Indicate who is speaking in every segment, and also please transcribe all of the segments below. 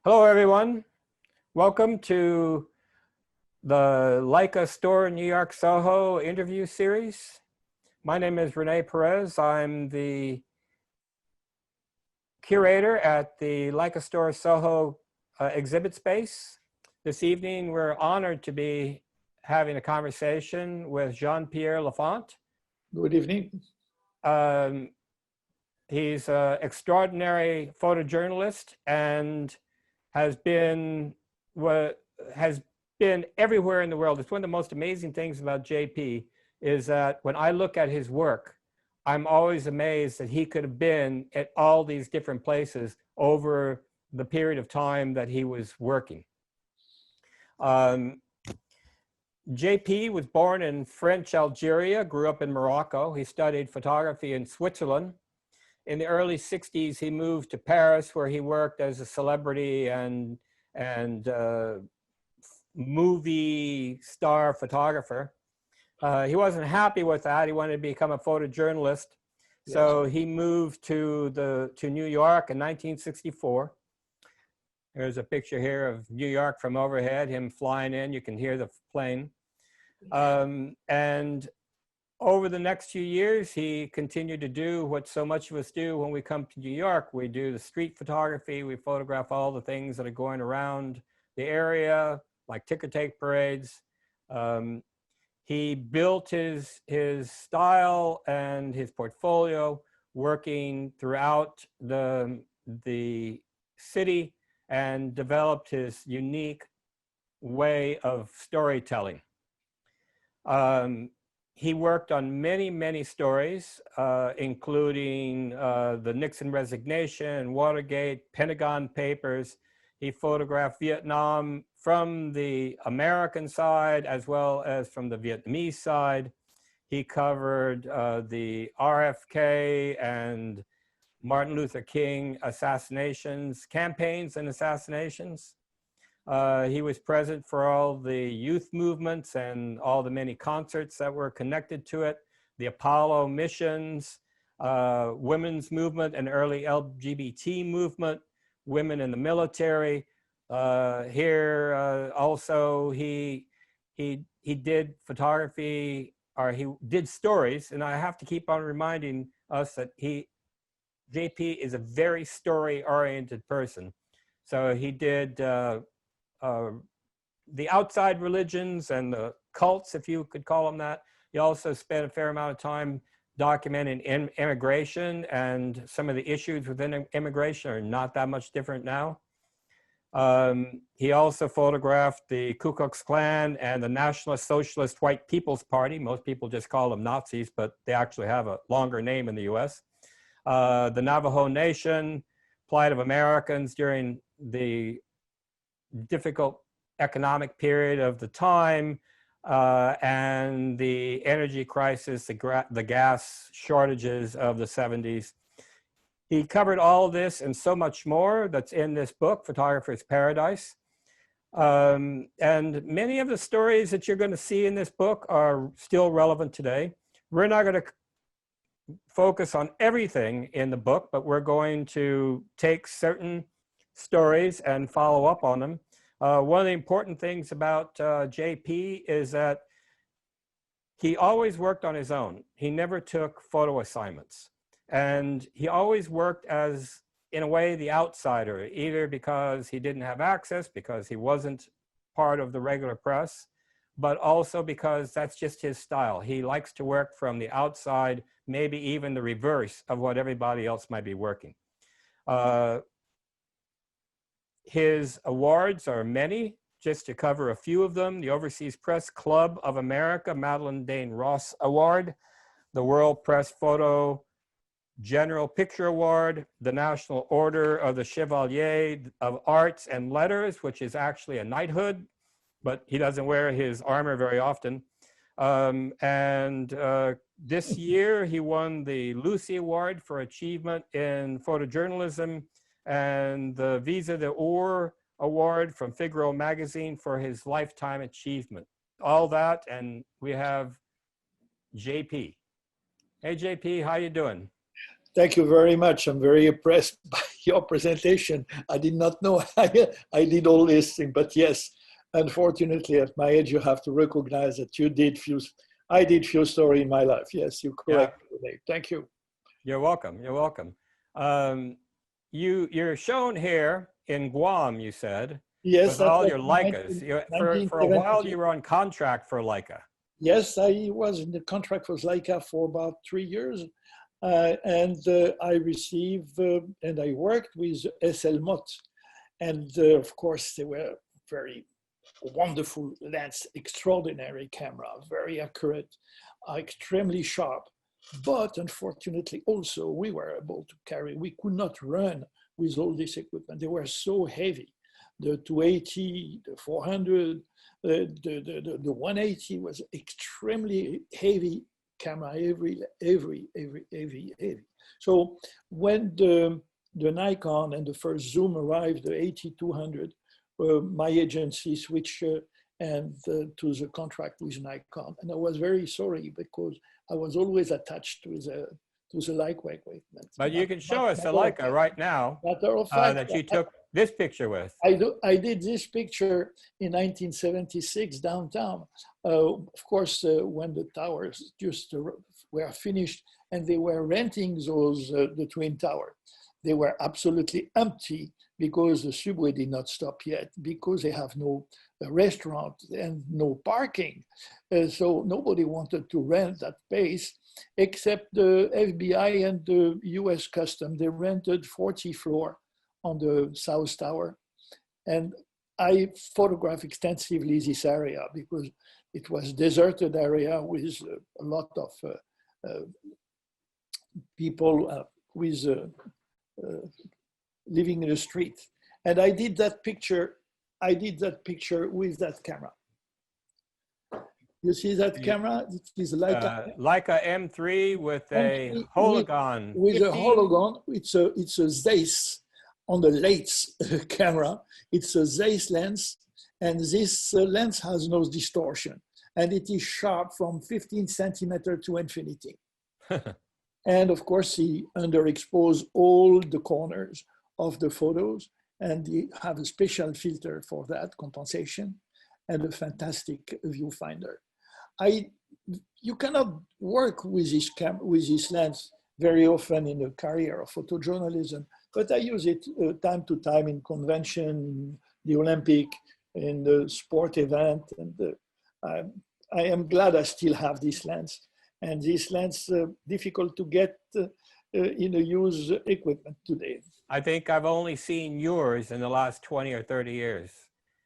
Speaker 1: Hello, everyone. Welcome to the Leica store in New York SoHo interview series. My name is Rene Perez. I'm the curator at the Leica store SoHo exhibit space. This evening, we're honored to be having a conversation with Jean-Pierre Laffont.
Speaker 2: Good evening.
Speaker 1: He's an extraordinary photojournalist and has been everywhere in the world. It's one of the most amazing things about JP is that when I look at his work, I'm always amazed that he could have been at all these different places over the period of time that he was working. JP was born in French Algeria, grew up in Morocco. He studied photography in Switzerland. In the early 60s, he moved to Paris, where he worked as a celebrity and movie star photographer. He wasn't happy with that. He wanted to become a photojournalist. Yes. So he moved to New York in 1964. There's a picture here of New York from overhead, him flying in. You can hear the plane. And over the next few years, he continued to do what so much of us do when we come to New York. We do the street photography. We photograph all the things that are going around the area, like ticker tape parades. He built his style and his portfolio working throughout the city and developed his unique way of storytelling. He worked on many, many stories, including the Nixon resignation, Watergate, Pentagon Papers. He photographed Vietnam from the American side as well as from the Vietnamese side. He covered the RFK and Martin Luther King assassinations, campaigns and assassinations. He was present for all the youth movements and all the many concerts that were connected to it, the Apollo missions, women's movement and early LGBT movement, women in the military. Also he did photography, or he did stories, and I have to keep on reminding us that JP is a very story-oriented person. So he did the outside religions and the cults, if you could call them that. He also spent a fair amount of time documenting immigration, and some of the issues within immigration are not that much different now. He also photographed the Ku Klux Klan and the Nationalist Socialist White People's Party. Most people just call them Nazis, but they actually have a longer name in the US. The Navajo Nation, plight of Americans during the difficult economic period of the time, and the energy crisis, the gas shortages of the 70s. He covered all of this and so much more that's in this book, Photographer's Paradise. And many of the stories that you're going to see in this book are still relevant today. We're not going to focus on everything in the book, but we're going to take certain stories and follow up on them. One of the important things about JP is that he always worked on his own. He never took photo assignments. And he always worked as, in a way, the outsider, either because he didn't have access, because he wasn't part of the regular press, but also because that's just his style. He likes to work from the outside, maybe even the reverse of what everybody else might be working. His awards are many, just to cover a few of them: the Overseas Press Club of America Madeline Dane Ross Award, the World Press Photo General Picture Award, the National Order of the Chevalier of Arts and Letters, which is actually a knighthood, but he doesn't wear his armor very often. This year he won the Lucy Award for Achievement in Photojournalism and the Visa d'Or Award from Figaro magazine for his lifetime achievement. All that, and we have JP. Hey JP, how you doing?
Speaker 2: Thank you very much. I'm very impressed by your presentation. I did not know I did all this thing, but yes, unfortunately, at my age, you have to recognize that I did few stories in my life. Yes, you're correct. Yeah. Thank you.
Speaker 1: You're welcome. You're welcome. You're shown here in Guam, you said,
Speaker 2: yes,
Speaker 1: with all your Leicas. For a while, you were on contract for Leica.
Speaker 2: Yes, I was in the contract for Leica for about 3 years. And I received, and I worked with SL Mott. And of course, they were very wonderful lens, extraordinary camera, very accurate, extremely sharp. But unfortunately, also, we were able to carry, we could not run with all this equipment. They were so heavy. The 280, the 400, the 180 was extremely heavy camera, heavy. So when the Nikon and the first zoom arrived, the 8200, my agency switched to the contract with Nikon, and I was very sorry because I was always attached to the Leica equipment.
Speaker 1: But you can show us a Leica right now that you took this picture with.
Speaker 2: I did this picture in 1976 downtown. Of course, when the towers just were finished and they were renting the Twin Tower. They were absolutely empty because the subway did not stop yet, because they have no restaurant and no parking. So nobody wanted to rent that place except the FBI and the US Custom. They rented 40 floor on the South Tower. And I photographed extensively this area because it was a deserted area with a lot of people with living in the street. And I did that picture with that camera. You see that camera? It is
Speaker 1: Leica M3 with a hologon.
Speaker 2: With a hologon, it's a Zeiss on the Leica camera. It's a Zeiss lens, and this lens has no distortion, and it is sharp from 15 centimeter to infinity. And of course, he underexposed all the corners of the photos, and they have a special filter for that compensation, and a fantastic viewfinder. You cannot work with this lens very often in a career of photojournalism, but I use it time to time in convention, the Olympic, in the sport event, and I am glad I still have this lens. And this lens difficult to get in a used equipment today.
Speaker 1: I think I've only seen yours in the last 20 or 30 years.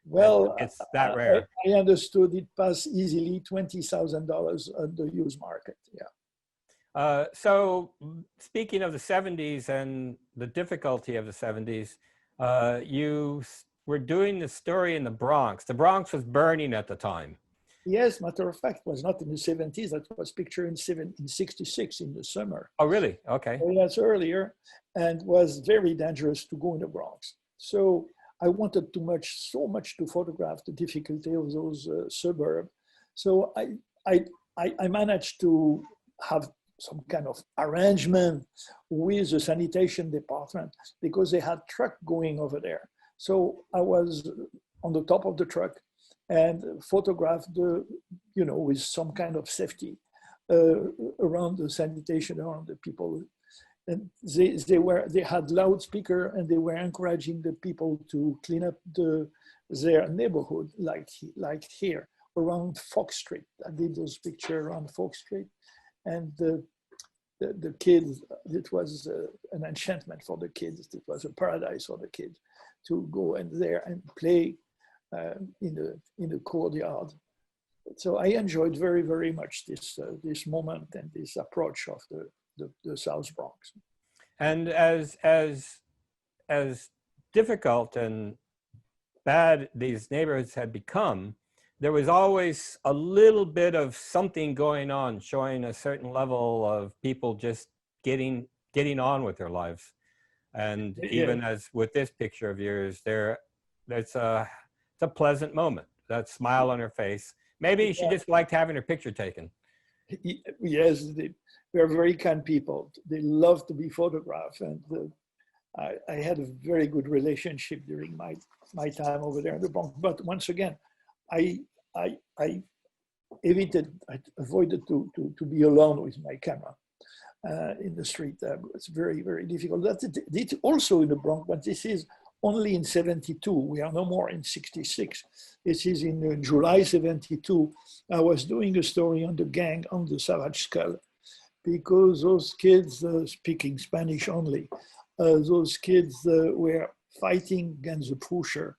Speaker 2: Well,
Speaker 1: it's that rare.
Speaker 2: I understood it passed easily $20,000 on the used market. Yeah.
Speaker 1: So speaking of the 70s and the difficulty of the 70s, you were doing the story in the Bronx. The Bronx was burning at the time.
Speaker 2: Yes, matter of fact, it was not in the 70s. That was pictured in 66 in the summer.
Speaker 1: Oh, really? Okay.
Speaker 2: So that's earlier, and was very dangerous to go in the Bronx. So I wanted so much to photograph the difficulty of those suburbs. So I managed to have some kind of arrangement with the sanitation department because they had truck going over there. So I was on the top of the truck and photographed with some kind of safety around the sanitation, around the people. And they had loudspeaker, and they were encouraging the people to clean up their neighborhood, like here around Fox Street. I did those pictures around Fox Street, and the kids. It was an enchantment for the kids. It was a paradise for the kids to go in there and play in the courtyard. So I enjoyed very, very much this moment and this approach of the South Bronx.
Speaker 1: And as difficult and bad these neighborhoods had become, there was always a little bit of something going on, showing a certain level of people just getting on with their lives. And even as with this picture of yours, it's a pleasant moment, that smile on her face. Maybe she just liked having her picture taken.
Speaker 2: Yes, they are very kind people. They love to be photographed, and I had a very good relationship during my time over there in the Bronx. But once again, I avoided to be alone with my camera in the street. It's very, very difficult. That's also in the Bronx, but this is only in 72. We are no more in 66. This is in July 72. I was doing a story on the gang on the Savage Skull, because those kids speaking Spanish only, those kids were fighting against the pusher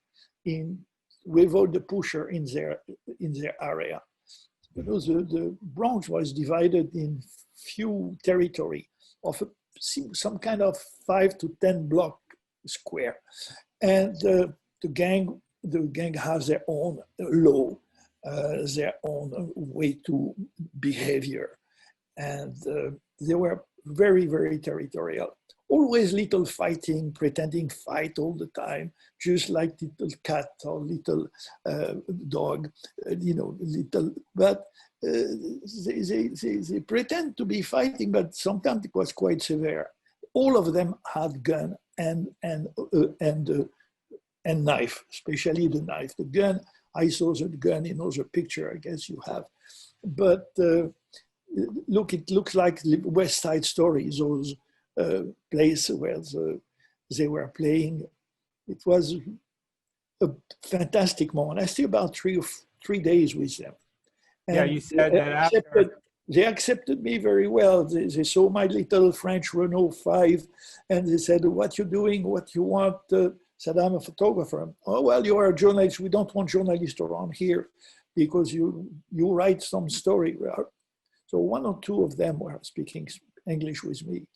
Speaker 2: without the pusher in their area. Because the Bronx was divided in few territory of some kind of 5 to 10 block square, and the gang has their own law, their own way to behavior, and they were very, very territorial. Always little fighting, pretending fight all the time, just like little cat or little dog, little. But they pretend to be fighting, but sometimes it was quite severe. All of them had gun and knife, especially the knife. The gun, I saw the gun in other picture, I guess you have. But look, it looks like West Side Story, those place where they were playing. It was a fantastic moment. I stayed about 3 days with them. And
Speaker 1: yeah, you said that
Speaker 2: they accepted me very well. They saw my little French Renault 5, and they said, "What you doing? What you want?" Said, "I'm a photographer." "Oh, well, you are a journalist. We don't want journalists around here because you write some story." So 1 or 2 of them were speaking English with me.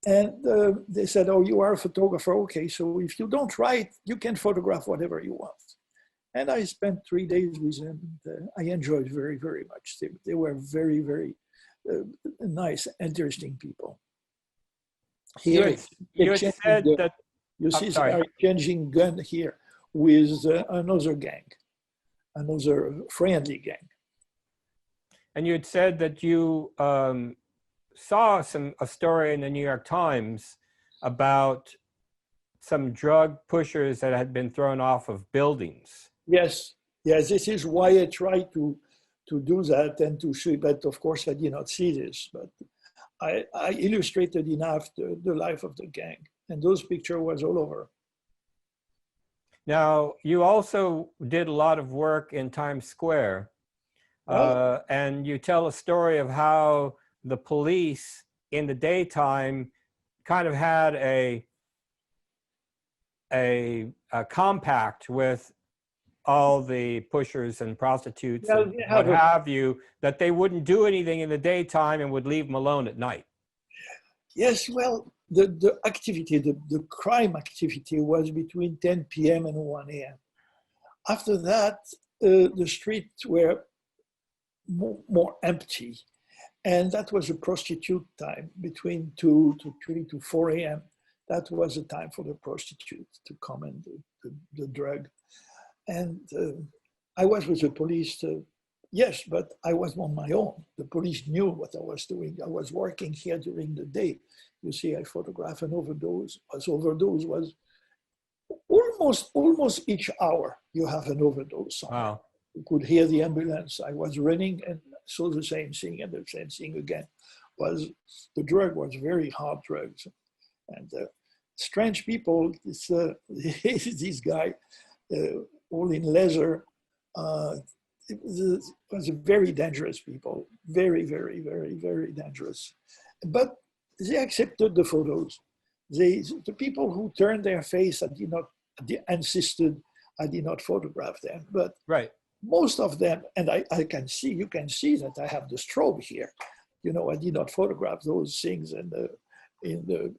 Speaker 2: And they said, "Oh, you are a photographer. Okay, so if you don't write, you can photograph whatever you want." And I spent 3 days with them. I enjoyed very, very much. They were very, very nice, interesting people. Here,
Speaker 1: you had said that.
Speaker 2: You see, they are changing gun here with another gang, another friendly gang.
Speaker 1: And you had said that you saw a story in the New York Times about some drug pushers that had been thrown off of buildings.
Speaker 2: Yes, yes, this is why I tried to do that and to show, but of course I did not see this, but I illustrated enough the life of the gang, and those pictures was all over.
Speaker 1: Now, you also did a lot of work in Times Square, and you tell a story of how the police in the daytime kind of had a compact with all the pushers and prostitutes and what have you, that they wouldn't do anything in the daytime and would leave them alone at night.
Speaker 2: Yes, well, the activity, the crime activity was between 10 p.m. and 1 a.m. After that, the streets were more empty. And that was a prostitute time, between 2 to 3 to 4 a.m. That was the time for the prostitutes to come and the drug. And I was with the police, yes, but I was on my own. The police knew what I was doing. I was working here during the day. You see, I photographed an overdose. Overdose was almost each hour you have an overdose. Wow. You could hear the ambulance. I was running and saw the same thing, and the same thing again. Was the drug was very hard drugs, and strange people. This guy, all in leather. It was very dangerous people. Very, very, very, very dangerous. But they accepted the photos. The people who turned their face, insisted I did not photograph them. But
Speaker 1: right.
Speaker 2: Most of them, and you can see that I have the strobe here. You know, I did not photograph those things in the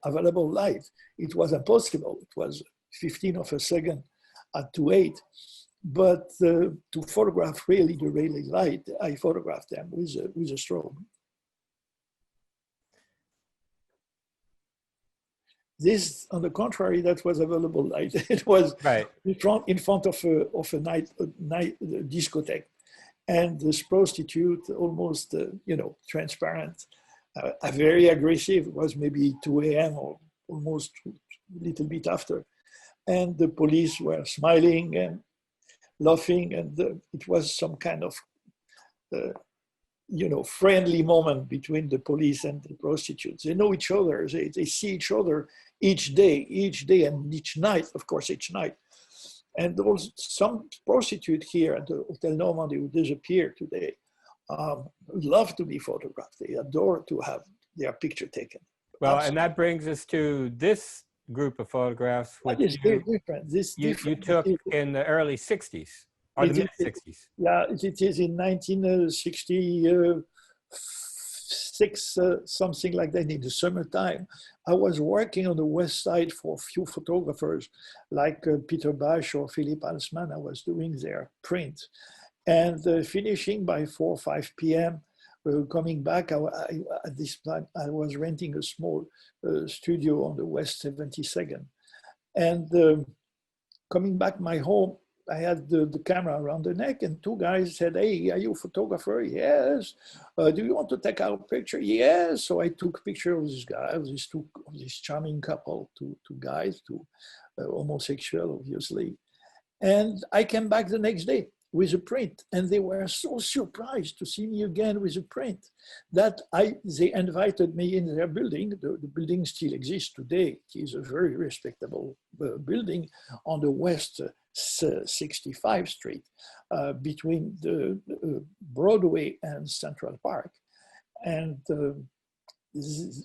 Speaker 2: available light. It was impossible. It was 15 of a second at 2.8. But to photograph really the really light, I photographed them with a strobe. This, on the contrary, that was available light. It was right in front of a night discotheque, and this prostitute, almost, transparent, very aggressive. It was maybe 2 a.m. or almost a little bit after. And the police were smiling and laughing, and it was some kind of, friendly moment between the police and the prostitutes. They know each other. They see each other each day, and each night, of course, each night. And also some prostitute here at the Hotel Normandy who disappeared today love to be photographed. They adore to have their picture taken.
Speaker 1: Well,
Speaker 2: Absolutely.
Speaker 1: and that brings us to this group of photographs, which you took in the early 60s, or the mid-60s.
Speaker 2: Yeah, it is in 1966, something like that, in the summertime. I was working on the West Side for a few photographers like Peter Bash or Philip Alsman. I was doing their print. And finishing by 4 or 5 p.m., coming back, at this time, I was renting a small studio on the West 72nd. And coming back my home, I had the camera around the neck, and 2 guys said, "Hey, are you a photographer?" "Yes." "Do you want to take our picture?" "Yes." So I took a picture of this guy, of this charming couple, two guys, homosexual, obviously. And I came back the next day with a print, and they were so surprised to see me again with a print that they invited me in their building. The building still exists today. It is a very respectable building on the West 65th Street, between the Broadway and Central Park. And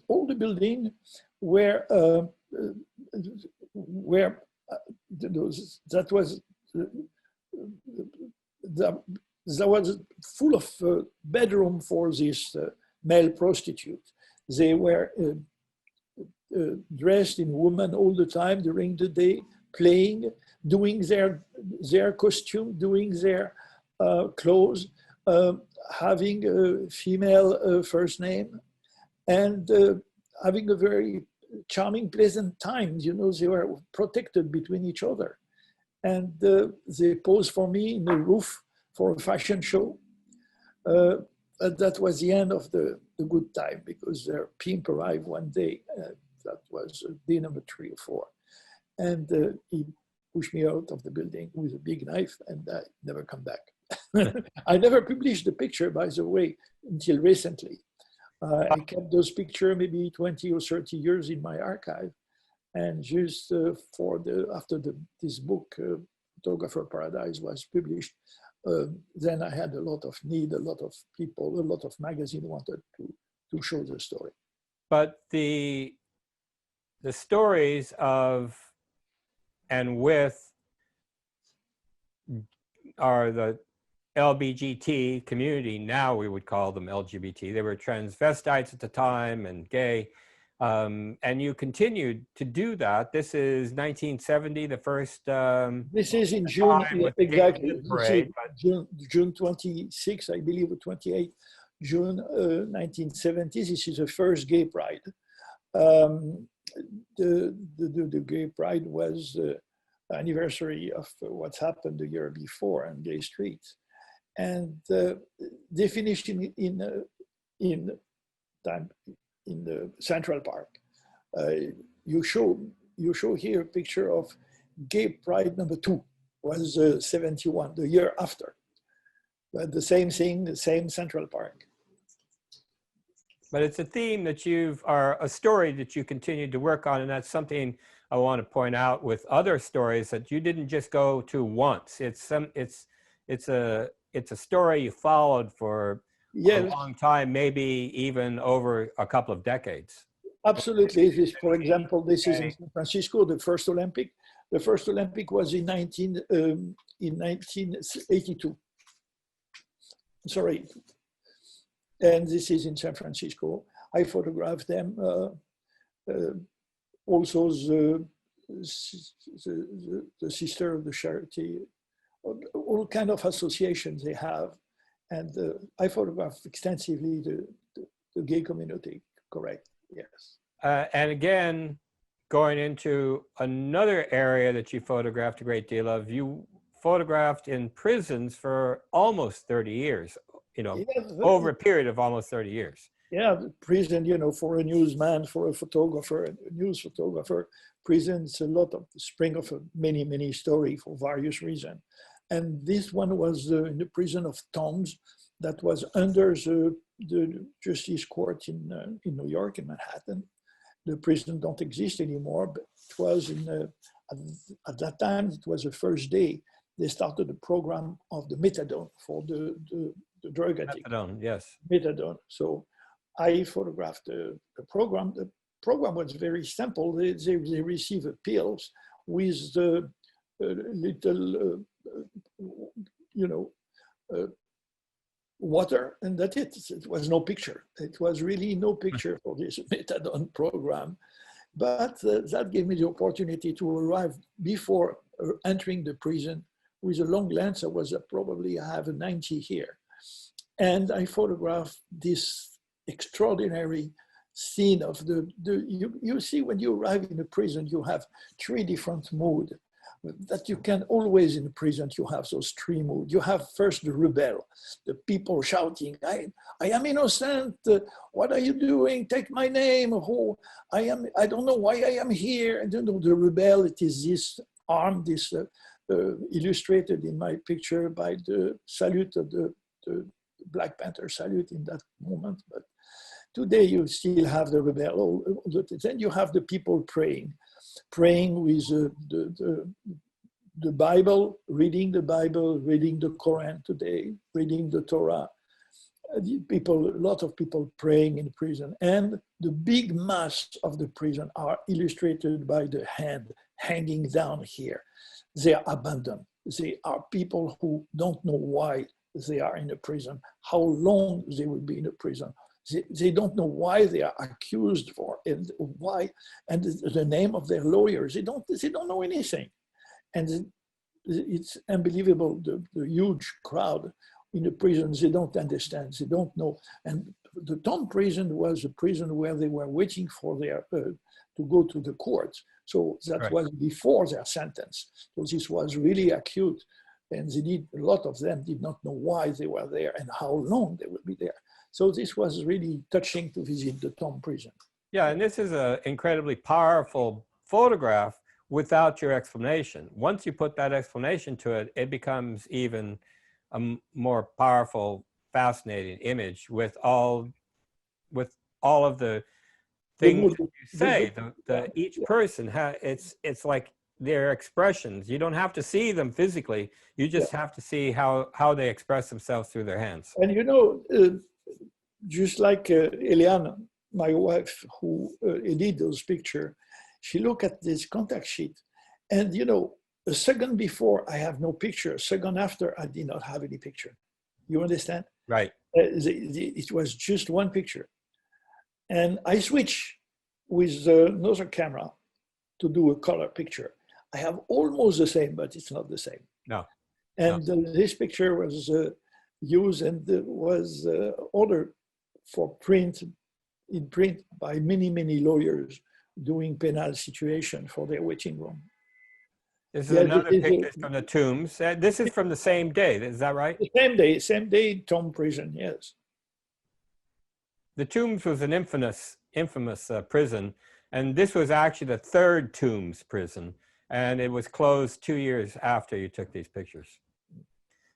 Speaker 2: all the building where that was full of bedroom for this male prostitute. They were dressed in woman all the time during the day, playing, doing their costume, doing their clothes, having a female first name, and having a very charming, pleasant time. They were protected between each other. And they posed for me in the roof for a fashion show. That was the end of the good time, because their pimp arrived one day. That was day number 3 or 4. And he pushed me out of the building with a big knife, and I never come back. I never published the picture, by the way, until recently. I kept those pictures maybe 20 or 30 years in my archive. And just after this book, Photographer Paradise, was published, then I had a lot of need, a lot of people, a lot of magazines wanted to show the story.
Speaker 1: But the stories of and with are the LBGT community. Now we would call them LGBT. They were transvestites at the time and gay. And you continued to do that. This is 1970, the first.
Speaker 2: This is in June, exactly.
Speaker 1: Parade,
Speaker 2: June 26, I believe, or 28, June 1970. This is the first gay pride. The gay pride was anniversary of what happened the year before on Gay Street, and they finished in the Central Park. You show here a picture of Gay Pride number 2, was 71, the year after. But the same thing, the same Central Park.
Speaker 1: But it's a theme that or a story that you continued to work on, and that's something I want to point out with other stories, that you didn't just go to once. It's a story you followed for a long time, maybe even over a couple of decades.
Speaker 2: Absolutely. For example, this is in San Francisco, the first Olympic. The first Olympic was in 1982. Sorry. And this is in San Francisco. I photographed them. Also the Sister of the Charity, all kind of associations they have. And I photographed extensively the gay community, correct, yes.
Speaker 1: And again, going into another area that you photographed a great deal of, you photographed in prisons for almost 30 years,
Speaker 2: Yeah,
Speaker 1: over a period of almost 30 years.
Speaker 2: yeah, the prison, for a newsman, for a photographer, a news photographer, prison's a lot of the spring of a many, many story for various reasons. And this one was in the prison of Toms, that was under the Justice Court in New York, in Manhattan. The prison don't exist anymore, but it was at that time, it was the first day they started the program of the methadone for the drug addict.
Speaker 1: Methadone, yes.
Speaker 2: Methadone. So I photographed the program. The program was very simple. They receive pills with the little, water, and that's it. It was no picture. It was really no picture for this methadone program. But that gave me the opportunity to arrive before entering the prison with a long lens. I have a 90 here. And I photographed this extraordinary scene of you see, when you arrive in a prison, you have three different moods that you can always in prison. You have those three moods. You have first the rebel, the people shouting, I am innocent, what are you doing, take my name, I don't know why I am here. And the rebel, it is this arm, this illustrated in my picture by the salute of the Black Panther salute in that moment. But today you still have the rebel. Then you have the people praying with the Bible, reading the Quran today, reading the Torah. A lot of people praying in prison. And the big mass of the prison are illustrated by the hand hanging down here. They are abandoned. They are people who don't know why they are in a prison, how long they will be in a prison. They don't know why they are accused for, and why, and the name of their lawyers. They don't know anything. And it's unbelievable, the huge crowd in the prisons. They don't understand, they don't know. And the Tom prison was a prison where they were waiting for their, to go to the courts. So that was before their sentence. So this was really acute. And a lot of them did not know why they were there and how long they would be there. So this was really touching to visit the Tom prison.
Speaker 1: Yeah, and this is an incredibly powerful photograph without your explanation. Once you put that explanation to it, it becomes even a more powerful, fascinating image with all of the things that you say. Each person it's like their expressions. You don't have to see them physically. You just have to see how they express themselves through their hands.
Speaker 2: And just like Eliane, my wife, who edited those pictures, she looked at this contact sheet, and a second before I have no picture, a second after I did not have any picture. You understand?
Speaker 1: Right.
Speaker 2: It was just one picture. And I switch with another camera to do a color picture. I have almost the same, but it's not the same.
Speaker 1: No.
Speaker 2: And this picture was used and was ordered for print by many, many lawyers doing penal situation for their waiting room.
Speaker 1: This is another picture from the tombs. This is from the same day, is that right?
Speaker 2: The same day, Tom prison, yes.
Speaker 1: The Tombs was an infamous prison, and this was actually the third Tombs prison, and it was closed 2 years after you took these pictures.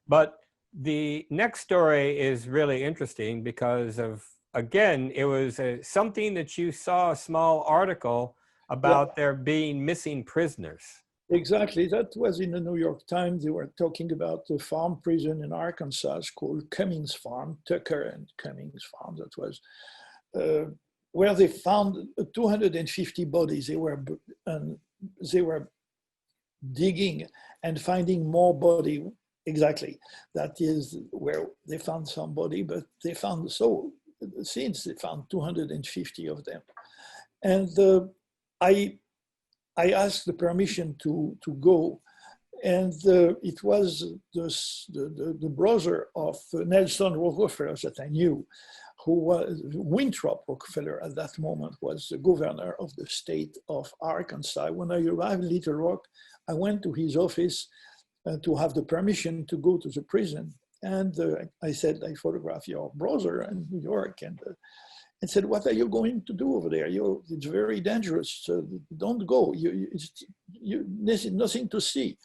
Speaker 1: But the next story is really interesting because of, again, it was something that you saw, a small article about there being missing prisoners.
Speaker 2: Exactly, that was in the New York Times. They were talking about the farm prison in Arkansas called Cummings Farm, Tucker and Cummings Farm. That was where they found 250 bodies. They were digging and finding more body. Exactly, that is where they found somebody, but they found since they found 250 of them. And I asked the permission to go, and it was the brother of Nelson Rockefeller that I knew, who was Winthrop Rockefeller at that moment, was the governor of the state of Arkansas. When I arrived in Little Rock, I went to his office to have the permission to go to the prison. And I said, I photograph your brother in New York, and said, what are you going to do over there? It's very dangerous. Don't go. There's nothing to see.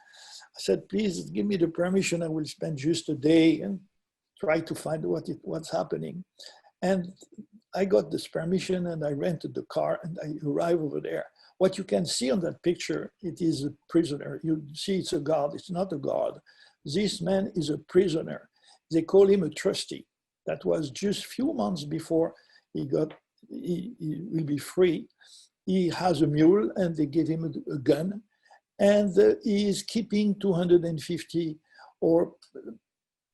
Speaker 2: I said, please give me the permission. I will spend just a day and try to find what's happening. And I got this permission, and I rented the car, and I arrived over there. What you can see on that picture, it is a prisoner. You see it's a guard. It's not a guard. This man is a prisoner. They call him a trustee. That was just a few months before he will be free. He has a mule, and they give him a gun, and he is keeping 250 or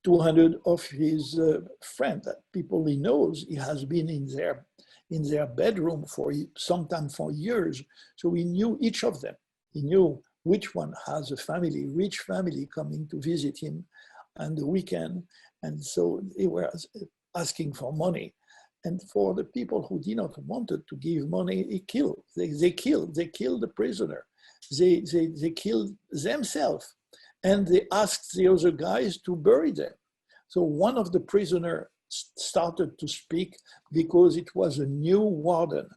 Speaker 2: 200 of his friends, that people he knows. He has been in their bedroom sometimes for years. So he knew each of them. He knew which one has a family, rich family coming to visit him on the weekend. And so they were asking for money. And for the people who did not want to give money, he killed. They killed the prisoner. They killed themselves. And they asked the other guys to bury them. So one of the prisoners started to speak because it was a new warden,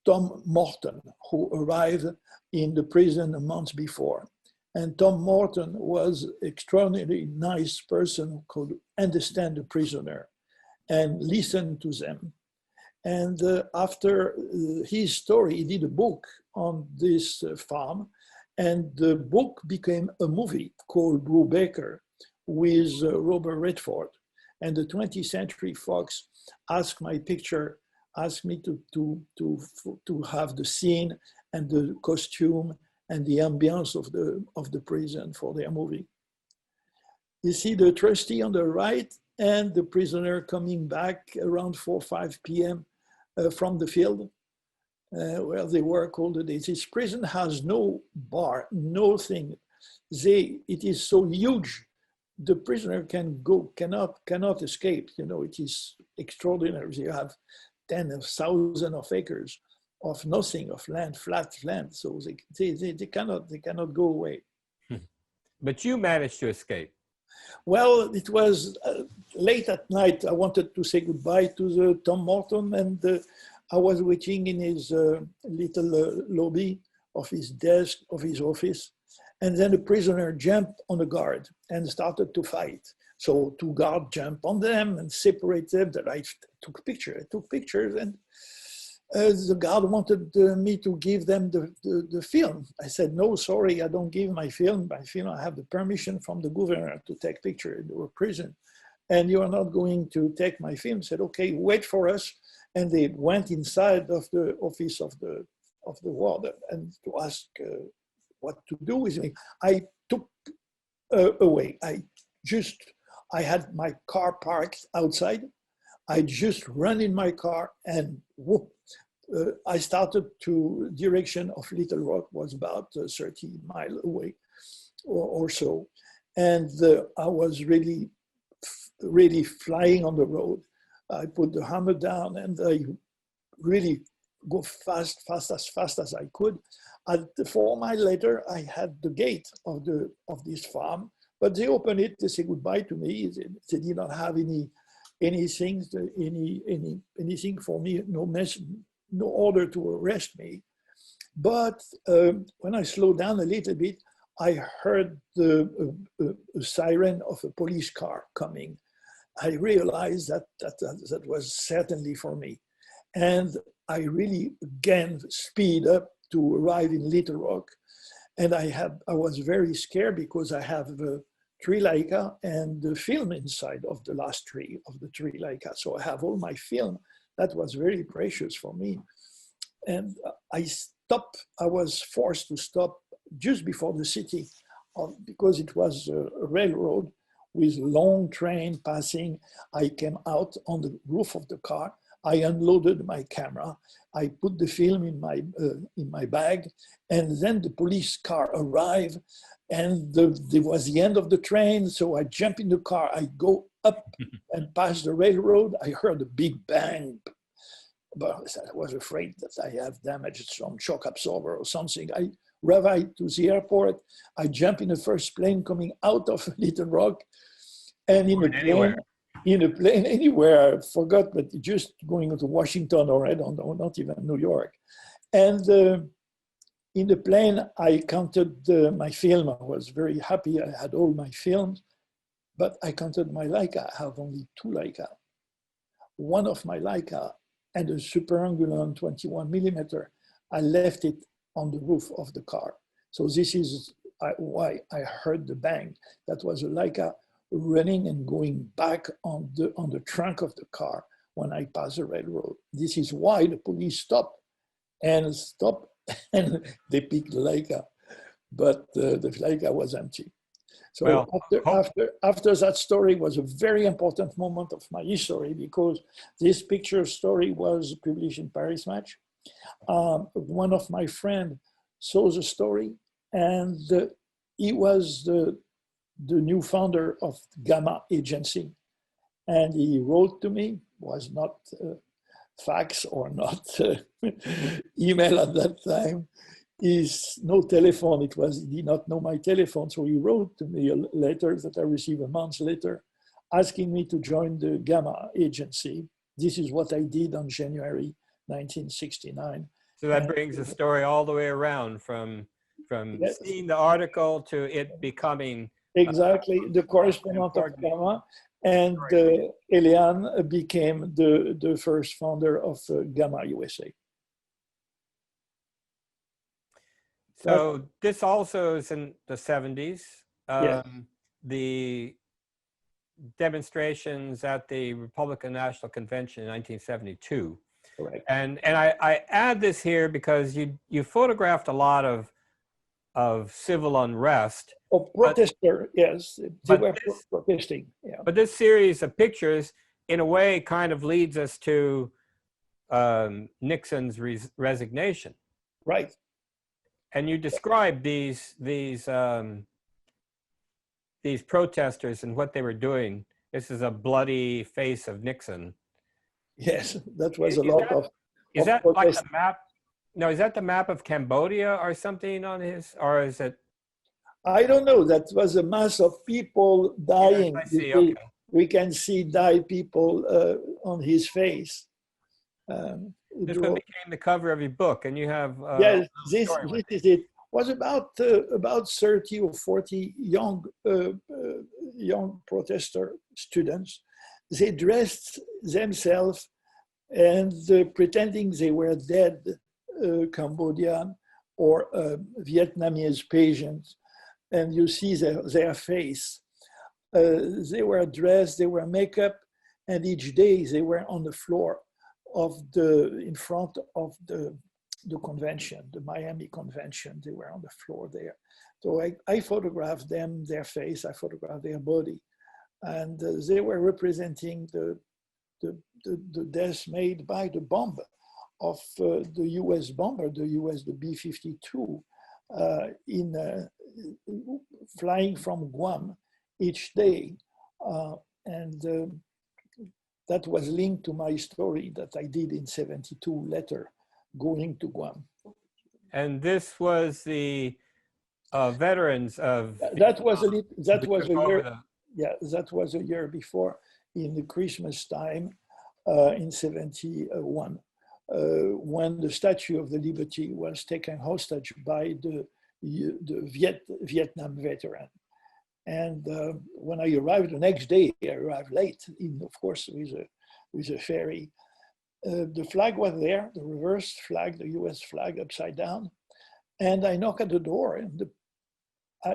Speaker 2: Tom Morton, who arrived in the prison a month before. And Tom Morton was an extraordinarily nice person who could understand the prisoner and listen to them. And after his story, he did a book on this farm. And the book became a movie called Brubaker with Robert Redford. And the 20th Century Fox asked my picture, asked me to have the scene and the costume and the ambience of the prison for their movie. You see the trustee on the right and the prisoner coming back around 4 or 5 p.m. From the field where they work all the day. This prison has no bar, no thing. It is so huge. The prisoner cannot escape. You know, it is extraordinary. You have 10,000 of acres of nothing, of land, flat land. So they cannot go away.
Speaker 1: But you managed to escape.
Speaker 2: Well, it was late at night. I wanted to say goodbye to Tom Morton, and I was waiting in his little lobby of his desk, of his office. And then the prisoner jumped on the guard and started to fight. So 2 guards jumped on them and separated them. I took pictures, and the guard wanted me to give them the film. I said, no, sorry, I don't give my film. I have the permission from the governor to take pictures in the prison. And you are not going to take my film. I said, okay, wait for us. And they went inside of the office of the warden and to ask what to do with me. I took away. I had my car parked outside. I just ran in my car and whoop, I started to direction of Little Rock, was about 30 miles away or so. And I was really flying on the road. I put the hammer down and I really go as fast as I could. And 4 miles later, I had the gate of this farm, but they opened it, they said goodbye to me. They did not have anything for me, no order to arrest me. But when I slowed down a little bit, I heard the siren of a police car coming. I realized that was certainly for me. And I really, again, speed up to arrive in Little Rock. And I was very scared because I have 3 Leica and the film inside of the last 3 of the 3 Leica. So I have all my film. That was very precious for me. And I was forced to stop just before the city because it was a railroad with long train passing. I came out on the roof of the car. I unloaded my camera. I put the film in my bag, and then the police car arrived, and there was the end of the train. So I jump in the car. I go up and pass the railroad. I heard a big bang, but I was afraid that I have damaged some shock absorber or something. I arrived to the airport. I jumped in the first plane coming out of Little Rock, and in a plane anywhere, I forgot, but just going to Washington or I don't know, not even New York. And in the plane, I counted my film. I was very happy. I had all my films, but I counted my Leica. I have only 2 Leica. One of my Leica and a Super Angulon 21 millimeter, I left it on the roof of the car. So this is why I heard the bang. That was a Leica running and going back on the trunk of the car when I passed the railroad. This is why the police stopped and they picked the Leica, but the Leica was empty. So
Speaker 1: well,
Speaker 2: after that story was a very important moment of my history, because this picture story was published in Paris Match. One of my friends saw the story, and he was the new founder of Gamma Agency. And he wrote to me, was not fax or not email at that time. Is no telephone. He did not know my telephone. So he wrote to me a letter that I received a month later, asking me to join the Gamma Agency. This is what I did on January 1969.
Speaker 1: So that brings the story all the way around from
Speaker 2: Yes,
Speaker 1: seeing the article to it becoming
Speaker 2: exactly the correspondent of Gamma, and Eliane became the first founder of Gamma USA.
Speaker 1: So this also is in the 70s.
Speaker 2: Yes.
Speaker 1: The demonstrations at the Republican National Convention in 1972.
Speaker 2: Correct.
Speaker 1: And I add this here because you photographed a lot of civil unrest.
Speaker 2: Oh, protester, yes, they were protesting. Yeah.
Speaker 1: But this series of pictures, in a way, kind of leads us to Nixon's resignation.
Speaker 2: Right.
Speaker 1: And you describe these protesters and what they were doing. This is a bloody face of Nixon.
Speaker 2: Yes, that was a lot of.
Speaker 1: Is that like a map? No, is that the map of Cambodia or something on his, or is it?
Speaker 2: I don't know. That was a mass of people dying.
Speaker 1: Yes, I see. Okay.
Speaker 2: We can see died people on his face.
Speaker 1: This one became the cover of your book, and you have.
Speaker 2: Yes, this is it. Was about 30 or 40 young protester students. They dressed themselves and pretending they were dead Cambodian or Vietnamese patients, and you see their face. They were dressed, they were makeup, and each day they were on the floor in front of the convention, the Miami convention. They were on the floor there. So I photographed them, their face, I photographed their body. And they were representing the deaths made by the bomb of the US bomber, the B-52, flying from Guam each day. That was linked to my story that I did in 72 letter going to Guam.
Speaker 1: And this was the veterans of.
Speaker 2: That was a year. Yeah, that was a year before, in the Christmas time, in 71, when the Statue of the Liberty was taken hostage by the Vietnam veteran. And when I arrived the next day, I arrived late, of course, with a ferry. The flag was there, the reversed flag, the US flag upside down. And I knock at the door, and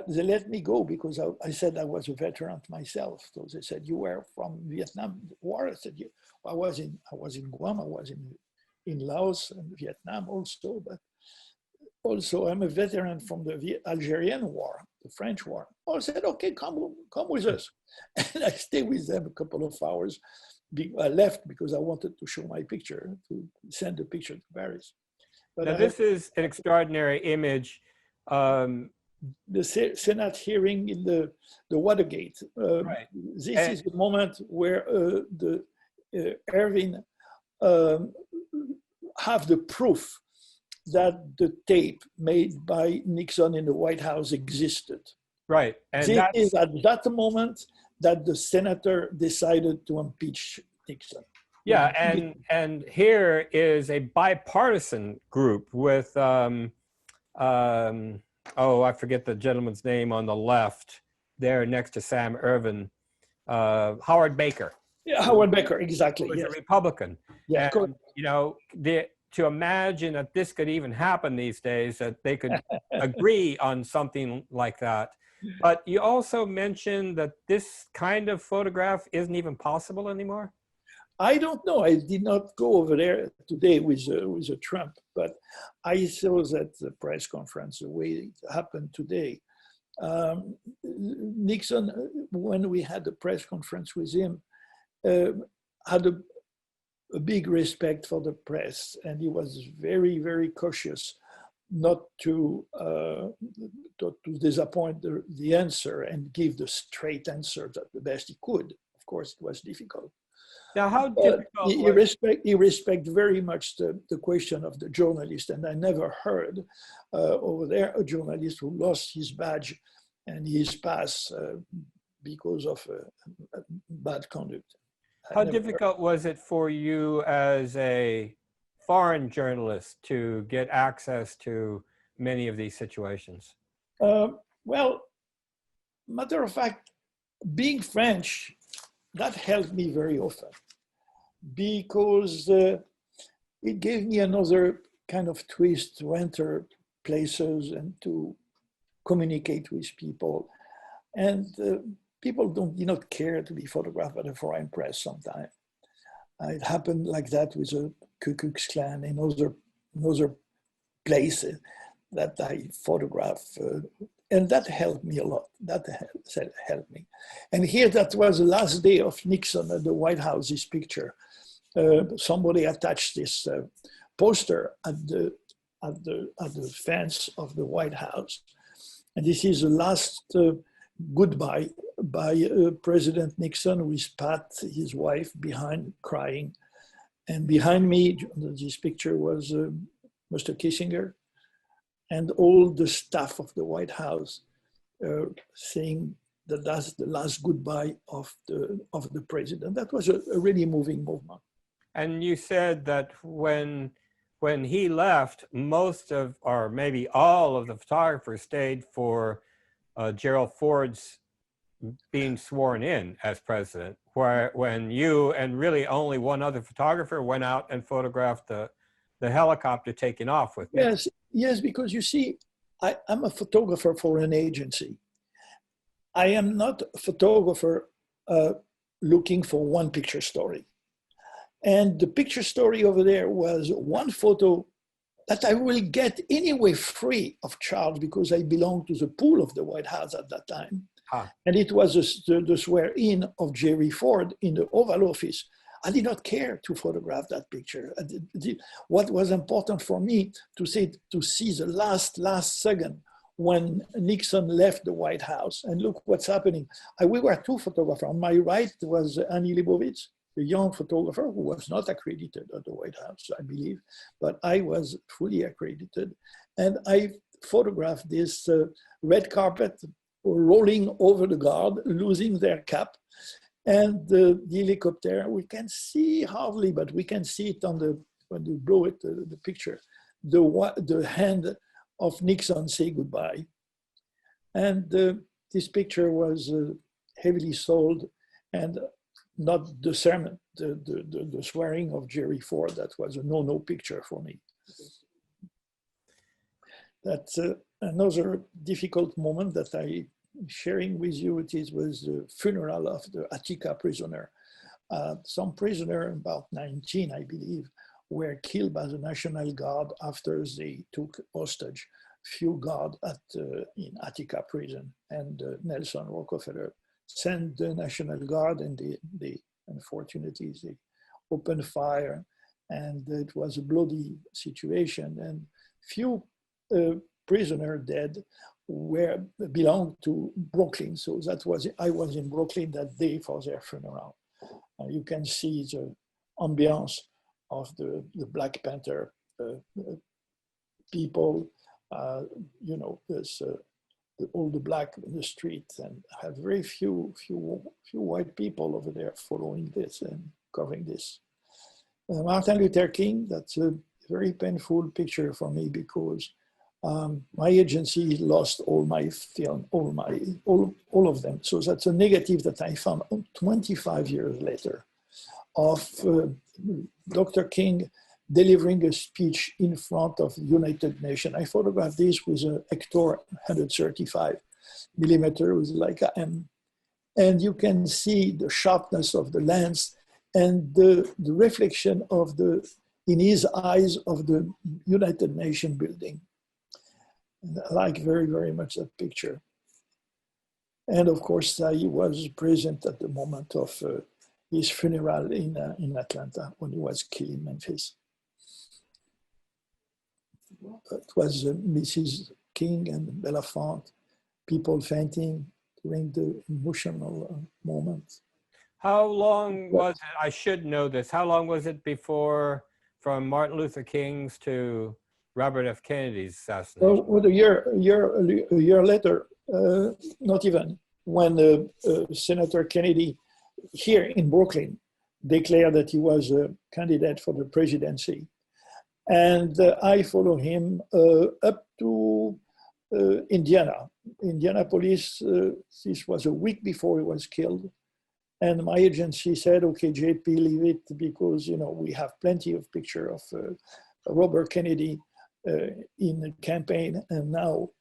Speaker 2: they let me go because I said I was a veteran myself. So they said, "You were from Vietnam War?" I said, "Yeah, I was in Guam, I was in Laos and Vietnam also, but also I'm a veteran from the Algerian War, the French War." I said, "Okay, come with us." And I stayed with them a couple of hours. I left because I wanted to show my picture, to send the picture to Paris. But
Speaker 1: now this is an extraordinary image.
Speaker 2: The Senate hearing in the Watergate.
Speaker 1: Right.
Speaker 2: This is the moment where Irving have the proof that the tape made by Nixon in the White House existed.
Speaker 1: Right. And
Speaker 2: This
Speaker 1: that's,
Speaker 2: is at that moment that the senator decided to impeach Nixon.
Speaker 1: yeah, and here is a bipartisan group with oh, I forget the gentleman's name on the left there next to Sam Ervin, Howard Baker.
Speaker 2: Yeah, Howard Baker, exactly.
Speaker 1: Who was
Speaker 2: Yes.
Speaker 1: a Republican.
Speaker 2: Yeah,
Speaker 1: and, you know, to imagine that this could even happen these days, that they could agree on something like that. But you also mentioned that this kind of photograph isn't even possible anymore.
Speaker 2: I don't know. I did not go over there today with a Trump, but I saw that the press conference, the way it happened today. Nixon, when we had the press conference with him, had a big respect for the press, and he was very, very cautious not to disappoint the answer and give the straight answer that the best he could. Of course, it was difficult.
Speaker 1: Now, how difficult
Speaker 2: he respect very much the question of the journalist, and I never heard over there a journalist who lost his badge and his pass because of bad conduct.
Speaker 1: How difficult was it for you as a foreign journalist to get access to many of these situations?
Speaker 2: Well, matter of fact, being French, that helped me very often because it gave me another kind of twist to enter places and to communicate with people. And people do not care to be photographed by the foreign press sometimes. It happened like that with the Ku Klux Klan and other places that I photographed. And that helped me a lot. That helped me. And here, that was the last day of Nixon at the White House, this picture. Somebody attached this poster at the fence of the White House. And this is the last goodbye by President Nixon with Pat, his wife, behind crying. And behind me, this picture was Mr. Kissinger and all the staff of the White House saying that that's the last goodbye of the president. That was a really moving movement.
Speaker 1: And you said that when he left, most of, or maybe all of the photographers stayed for Gerald Ford's being sworn in as president, where when you and really only one other photographer went out and photographed the helicopter taking off with me.
Speaker 2: Yes, because you see, I'm a photographer for an agency. I am not a photographer looking for one picture story. And the picture story over there was one photo that I will get anyway free of charge because I belonged to the pool of the White House at that time. And it was the swear-in of Jerry Ford in the Oval Office. I did not care to photograph that picture. What was important for me to see the last second when Nixon left the White House. And look what's happening. We were two photographers. On my right was Annie Leibovitz, a young photographer who was not accredited at the White House, I believe, but I was fully accredited. And I photographed this red carpet rolling over the guard, losing their cap. And the helicopter, we can see hardly, but we can see it when you blow it, the picture, the hand of Nixon say goodbye. And this picture was heavily sold, and not the sermon, the swearing of Jerry Ford. That was a no picture for me. That's another difficult moment that I'm sharing with you. It was the funeral of the Attica prisoner. Some prisoner, about 19, I believe, were killed by the National Guard after they took hostage few guards in Attica prison. And Nelson Rockefeller sent the National Guard, and they unfortunately, they opened fire, and it was a bloody situation. And few prisoners dead belonged to Brooklyn. So I was in Brooklyn that day for their funeral. You can see the ambiance of the Black Panther people, there's all the black in the street, and had very few white people over there following this and covering this. Martin Luther King, that's a very painful picture for me because my agency lost all my film, all of them. So that's a negative that I found 25 years later of Dr. King delivering a speech in front of the United Nations. I photographed this with a Hector 135 millimeter with Leica M. And you can see the sharpness of the lens and the reflection of in his eyes of the United Nations building. And I like very, very much that picture. And of course, I was present at the moment of his funeral in Atlanta when he was killed in Memphis. It was Mrs. King and Laffont, people fainting during the emotional moments.
Speaker 1: How long was it, I should know this, how long was it before from Martin Luther King's to Robert F. Kennedy's assassination?
Speaker 2: Well, a year later, not even, when Senator Kennedy here in Brooklyn declared that he was a candidate for the presidency. And I followed him up to Indianapolis. This was a week before he was killed. And my agency said, okay, JP, leave it because, we have plenty of pictures of Robert Kennedy in the campaign. And now,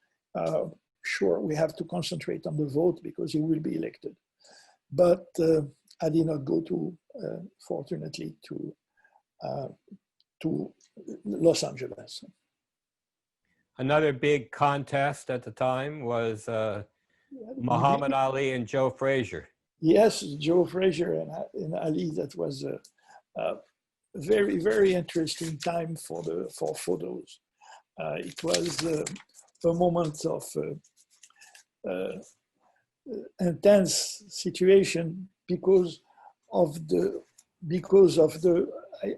Speaker 2: sure, we have to concentrate on the vote because he will be elected. But I did not go to, fortunately, to Los Angeles.
Speaker 1: Another big contest at the time was Muhammad Ali and Joe Frazier.
Speaker 2: Yes, Joe Frazier and Ali. That was a very, very interesting time for photos. It was a moment of intense situation because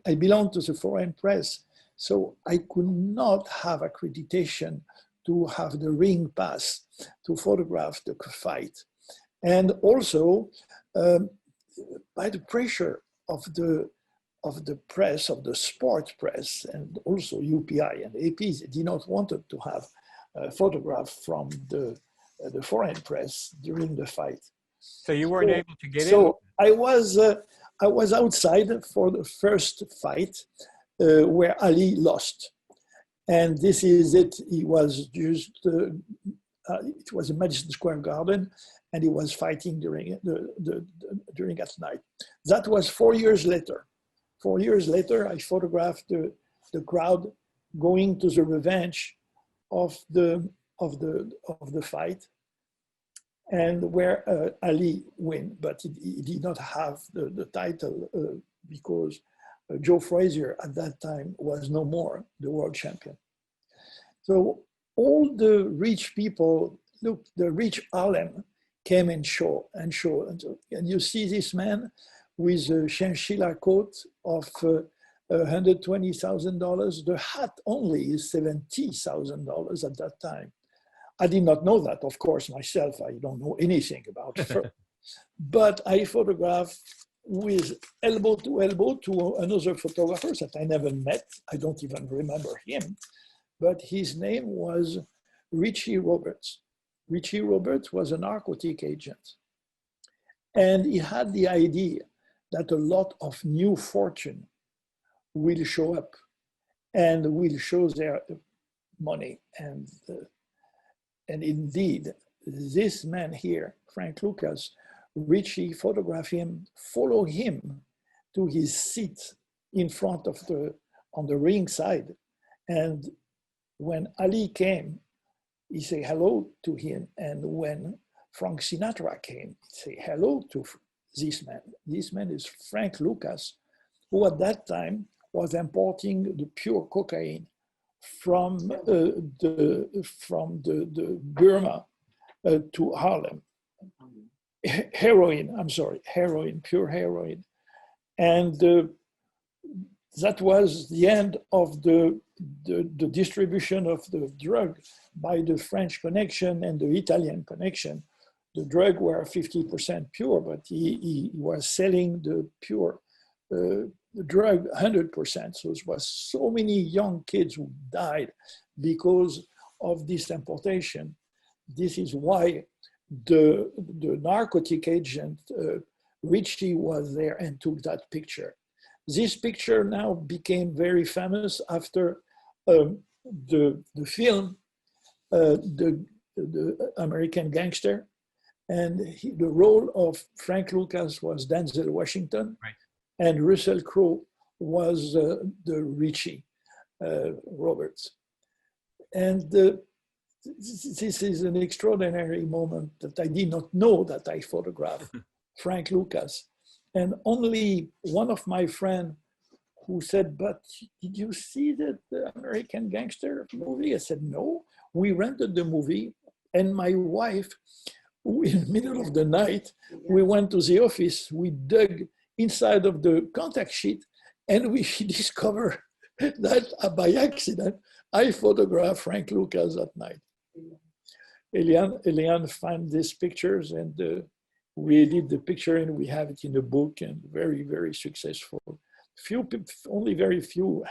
Speaker 2: I belong to the foreign press, so I could not have accreditation to have the ring pass to photograph the fight. And also, by the pressure of the press, of the sport press, and also UPI and AP, they did not want to have a photograph from the foreign press during the fight.
Speaker 1: So you weren't able to get in?
Speaker 2: So I was outside for the first fight where Ali lost. And this is it. He was just, it was in Madison Square Garden, and he was fighting during at night. That was 4 years later. 4 years later, I photographed the crowd going to the revenge of the fight, and where Ali won, but he did not have the title because Joe Frazier at that time was no more the world champion. So all the rich people, look, the rich Harlem came and showed. And you see this man with a chinchilla coat of $120,000. The hat only is $70,000 at that time. I did not know that, of course, myself. I don't know anything about it. But I photographed with elbow to another photographer that I never met. I don't even remember him. But his name was Richie Roberts. Richie Roberts was a narcotic agent. And he had the idea that a lot of new fortune will show up and will show their money. And indeed, this man here, Frank Lucas, Richie photographed him, follow him to his seat in front of on the ring side. And when Ali came, he said hello to him. And when Frank Sinatra came, he said hello to this man. This man is Frank Lucas, who at that time was importing the pure cocaine from the Burma to Harlem. Heroin, pure heroin. And that was the end of the the distribution of the drug by the French connection and the Italian connection. The drug were 50% pure, but he was selling the pure the drug 100%. So it was so many young kids who died because of this importation. This is why the narcotic agent Ritchie was there and took that picture. This picture now became very famous after the film, the American Gangster, and the role of Frank Lucas was Denzel Washington,
Speaker 1: right,
Speaker 2: and Russell Crowe was the Ritchie Roberts. And this is an extraordinary moment that I did not know that I photographed Frank Lucas. And only one of my friends who said, but did you see the American Gangster movie? I said, no. We rented the movie, and my wife, in the middle of the night, we went to the office, we dug inside of the contact sheet, and we discovered that by accident, I photographed Frank Lucas at night. Eliane found these pictures, and we did the picture, and we have it in a book, and very, very successful. Only very few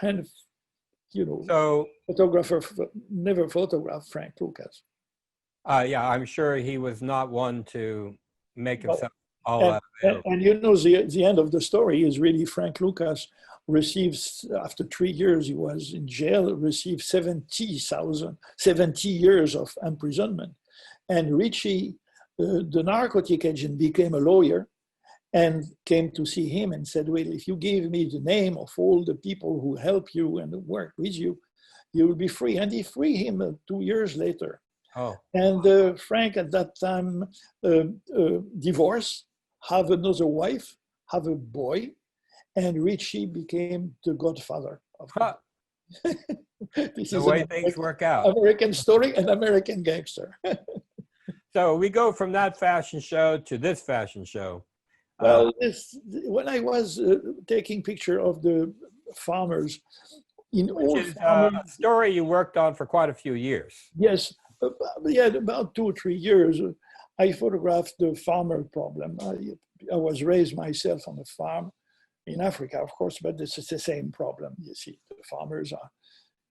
Speaker 2: photographers never photographed Frank Lucas.
Speaker 1: Yeah, I'm sure he was not one to make himself all that available.
Speaker 2: And the end of the story is really Frank Lucas receives, after 3 years he was in jail, received 70 years of imprisonment. And Ritchie, the narcotic agent, became a lawyer and came to see him and said, well, if you give me the name of all the people who help you and work with you, you will be free. And he freed him 2 years later.
Speaker 1: Oh.
Speaker 2: And Frank at that time divorced, have another wife, have a boy, and Ritchie became the godfather of him. This
Speaker 1: the
Speaker 2: is
Speaker 1: way things work out.
Speaker 2: American story and American Gangster.
Speaker 1: So we go from that fashion show to this fashion show.
Speaker 2: Well, when I was taking picture of the farmers,
Speaker 1: Which is a story you worked on for quite a few years.
Speaker 2: Yes, about 2 or 3 years. I photographed the farmer problem. I was raised myself on a farm in Africa, of course, but it's the same problem. You see, the farmers are,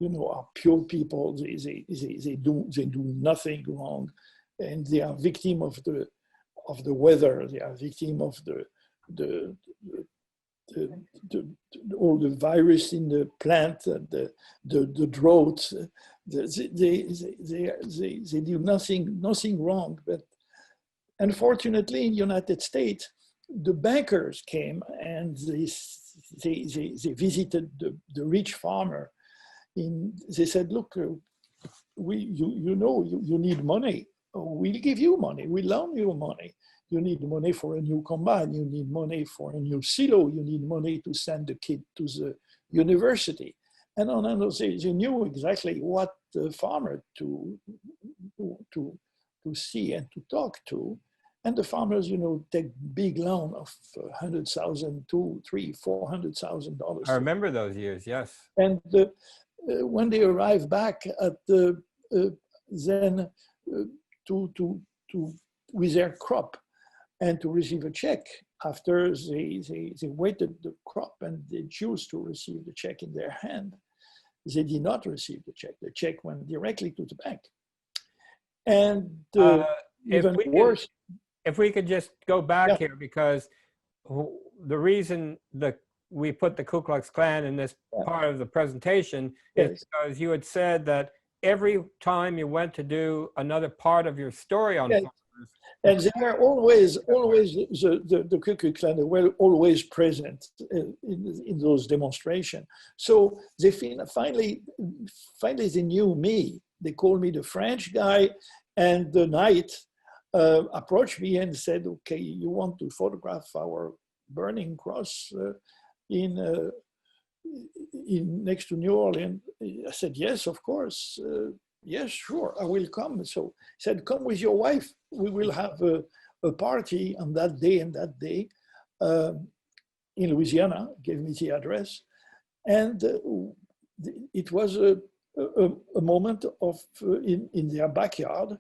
Speaker 2: are pure people. They do nothing wrong, and they are victim of the weather. They are victim of all the virus in the plant, the drought. They do nothing wrong. But unfortunately, in the United States, the bankers came and they visited the rich farmer. They said, look, you need money. We'll give you money. We'll loan you money. You need money for a new combine. You need money for a new silo. You need money to send the kid to the university. And on and on, they knew exactly what the farmer to see and to talk to. And the farmers, take big loan of $100,000, $200,000, $300,000, $400,000.
Speaker 1: I remember those years, yes.
Speaker 2: And when they arrived back at with their crop and to receive a check, after they waited the crop and they chose to receive the check in their hand, they did not receive the check. The check went directly to the bank. And even worse.
Speaker 1: If we could just go back here, because the reason that we put the Ku Klux Klan in this part of the presentation is because you had said that every time you went to do another part of your story on farmers,
Speaker 2: and they were always the Ku Klux Klan were always present in those demonstrations. So they finally they knew me. They called me the French guy, and the night approached me and said, okay, you want to photograph our burning cross in next to New Orleans? I said, yes, of course. Yes, sure, I will come. So he said, come with your wife. We will have a party on that day and that day in Louisiana. Gave me the address. And it was a moment of in their backyard,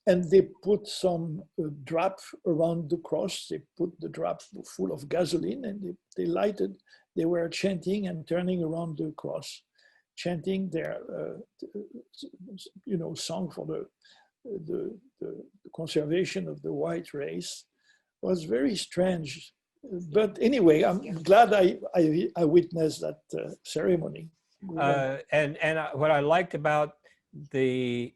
Speaker 2: and they put some drap around the cross. They put the drap full of gasoline, and they lighted. They were chanting and turning around the cross, chanting their song for the conservation of the white race. It was very strange. But anyway, I'm glad I witnessed that ceremony.
Speaker 1: And what I liked about the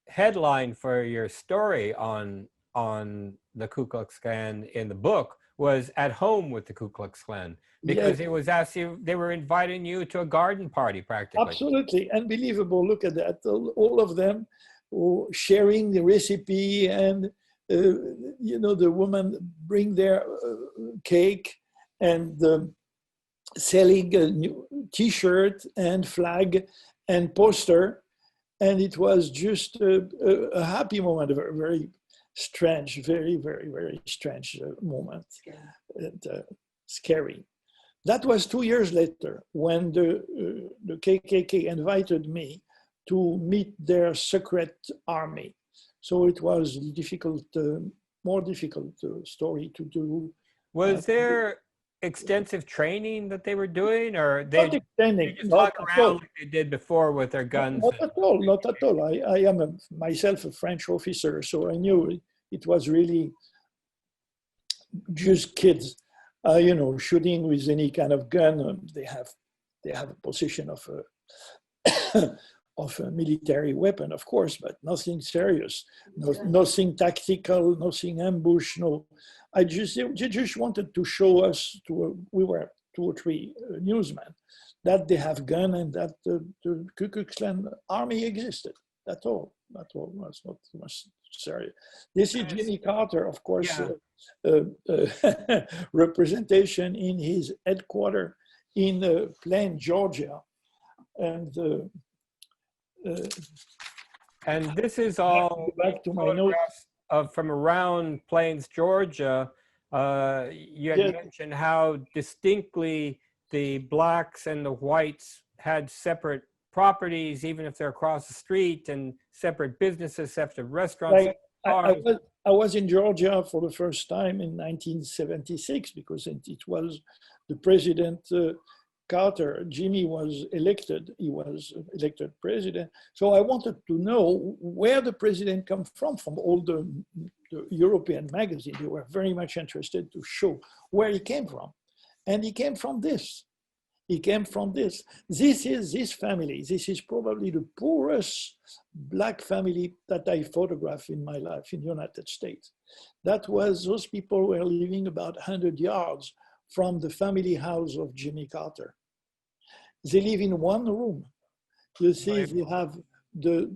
Speaker 1: headline for your story on the Ku Klux Klan in the book was "At Home with the Ku Klux Klan," because
Speaker 2: Yes.
Speaker 1: it was as if they were inviting you to a garden party, practically.
Speaker 2: Absolutely unbelievable. Look at that, all of them sharing the recipe, and the woman bring their cake, and selling a new T-shirt and flag and poster, and it was just a happy moment, a very, very strange, very, very, very strange moment, and scary. That was 2 years later when the KKK invited me to meet their secret army. So it was difficult, more difficult story to do.
Speaker 1: Was there extensive training that they were doing, or they just hung around like they did before with their guns?
Speaker 2: Not at all, not at all. I am myself a French officer, so I knew it was really just kids, shooting with any kind of gun. They have a position of a military weapon, of course, but nothing serious, nothing tactical, nothing ambush. No, they just wanted to show us, we were 2 or 3 newsmen, that they have gun and that the Ku Klux Klan army existed. That's all. That's all. That's not too much serious. This is Jimmy Carter, of course, representation in his headquarters in Plain, Georgia, and
Speaker 1: this is all
Speaker 2: back to my notes
Speaker 1: from around Plains, Georgia. You had mentioned how distinctly the blacks and the whites had separate properties, even if they're across the street, and separate businesses, separate restaurants.
Speaker 2: I was in Georgia for the first time in 1976 because it was the President Carter. Jimmy was elected. He was elected president. So I wanted to know where the president come from all the European magazines. They were very much interested to show where he came from. And he came from this. He came from this. This is this family. This is probably the poorest black family that I photographed in my life in the United States. Those people were living about 100 yards from the family house of Jimmy Carter. They live in one room. You see, they have the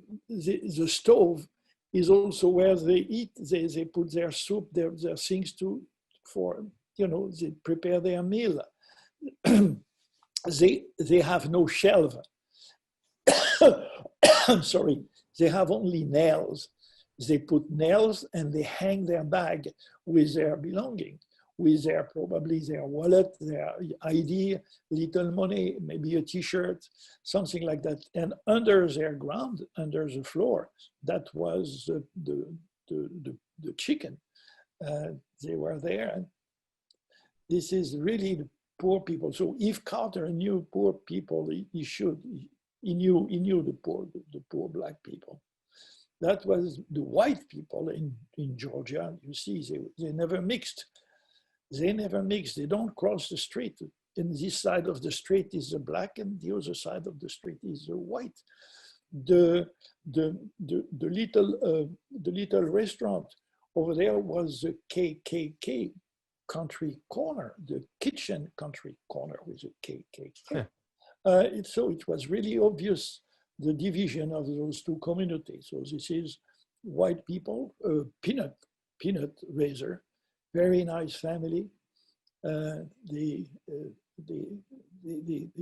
Speaker 2: stove is also where they eat. They put their soup, their things they prepare their meal. They have no shelf. Sorry, they have only nails. They put nails and they hang their bag with their belonging, with probably their wallet, their ID, little money, maybe a T-shirt, something like that. And under their ground, under the floor, that was the chicken. They were there. This is really the poor people. So if Carter knew poor people, he knew the poor black people. That was the white people in Georgia. You see, they never mixed. They never mix. They don't cross the street. In this side of the street is the black, and the other side of the street is the white. The little restaurant over there was the KKK country corner, the kitchen country corner with the KKK. So it was really obvious the division of those two communities. So this is white people, peanut raiser. Very nice family. They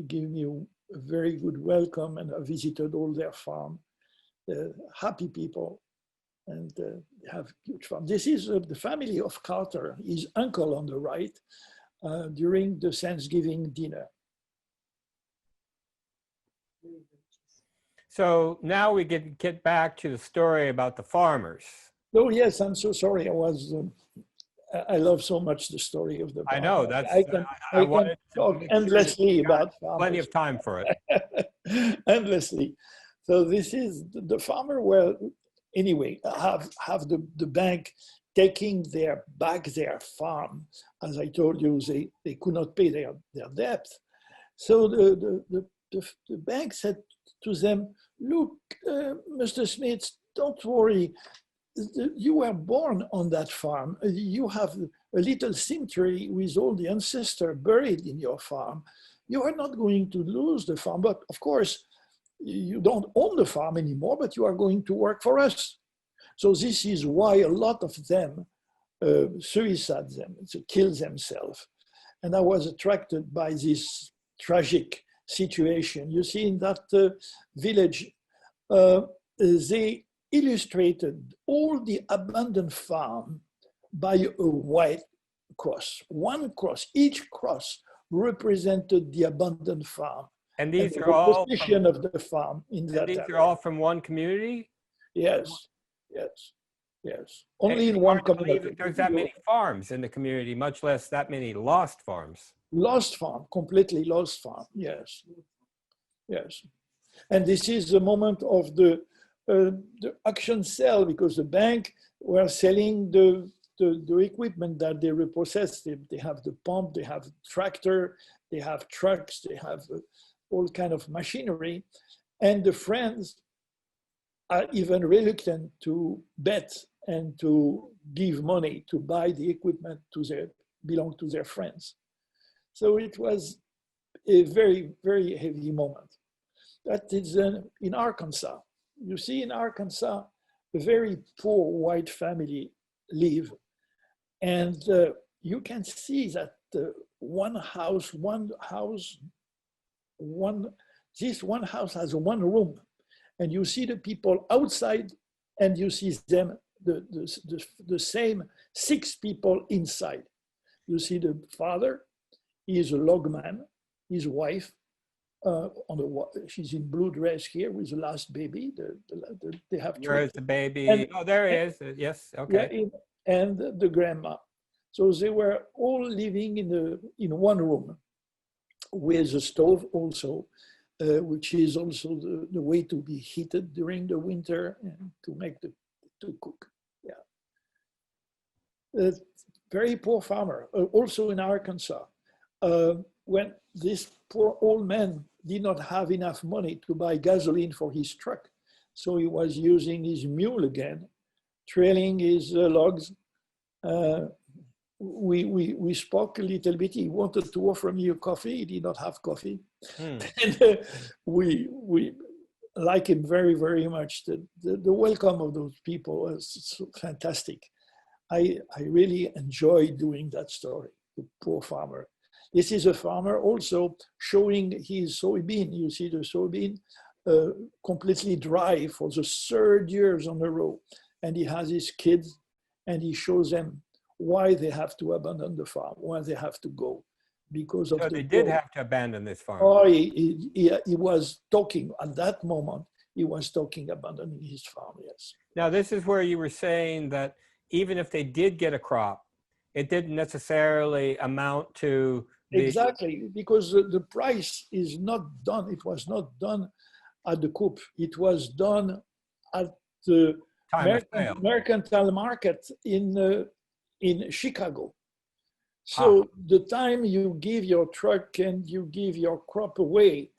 Speaker 2: gave me a very good welcome, and I visited all their farm. Happy people, and have huge farm. This is the family of Carter, his uncle on the right, during the Thanksgiving dinner.
Speaker 1: So now we get back to the story about the farmers.
Speaker 2: Oh yes, I'm so sorry. I love so much the story of the
Speaker 1: I
Speaker 2: farm.
Speaker 1: know that's I
Speaker 2: I can
Speaker 1: wanted to
Speaker 2: talk
Speaker 1: make sure that
Speaker 2: endlessly
Speaker 1: we got
Speaker 2: about
Speaker 1: plenty
Speaker 2: farmers.
Speaker 1: of time for it.
Speaker 2: Endlessly. So this is the farmer. Well, anyway, have the bank taking back their farm. As I told you, they could not pay their debt. So the bank said to them, look, Mr. Smith, don't worry. You were born on that farm. You have a little cemetery with all the ancestors buried in your farm. You are not going to lose the farm, but of course, you don't own the farm anymore, but you are going to work for us. So this is why a lot of them suicide them, to kill themselves. And I was attracted by this tragic situation. You see, in that village, they illustrated all the abandoned farm by a white cross. One cross, each cross represented the abandoned farm.
Speaker 1: And these
Speaker 2: and
Speaker 1: are
Speaker 2: the
Speaker 1: all
Speaker 2: position of the farm in that
Speaker 1: these
Speaker 2: area.
Speaker 1: are all from one community?
Speaker 2: Yes, yes, yes. Only
Speaker 1: It's
Speaker 2: in one
Speaker 1: hard to believe
Speaker 2: community.
Speaker 1: that there's that many farms in the community, much less that many lost farms.
Speaker 2: Lost farm, completely lost farm. Yes, yes. And this is the moment of the auction sale, because the bank were selling the equipment that they repossessed. They have the pump, they have tractor, they have trucks, they have all kind of machinery. And the friends are even reluctant to bet and to give money to buy the equipment belong to their friends. So it was a very, very heavy moment. That is in Arkansas. You see, in Arkansas, a very poor white family live. And you can see that this one house has one room. And you see the people outside, and you see them, the same 6 people inside. You see the father, he is a log man, his wife, she's in blue dress here with the last baby. They have
Speaker 1: Where is the baby?
Speaker 2: And,
Speaker 1: oh, there he is. Yes, okay.
Speaker 2: Yeah, and the grandma. So they were all living in one room with a stove also, which is also the way to be heated during the winter and to cook. Yeah. Very poor farmer, also in Arkansas. When this poor old man did not have enough money to buy gasoline for his truck, so he was using his mule again, trailing his logs. We spoke a little bit. He wanted to offer me a coffee. He did not have coffee. And we like him very, very much. The welcome of those people was so fantastic. I really enjoy doing that story, the poor farmer. This is a farmer also showing his soybean. You see the soybean completely dry for the 3rd years on a row. And he has his kids and he shows them why they have to abandon the farm, why they have to go. Because of
Speaker 1: so they did have to abandon this farm.
Speaker 2: Oh, he was talking at that moment. He was talking abandoning his farm. Yes.
Speaker 1: Now this is where you were saying that even if they did get a crop, it didn't necessarily amount to
Speaker 2: exactly, because the price is not done. It was not done at the coop. It was done at the mercantile market in Chicago. So the time you give your truck and you give your crop away,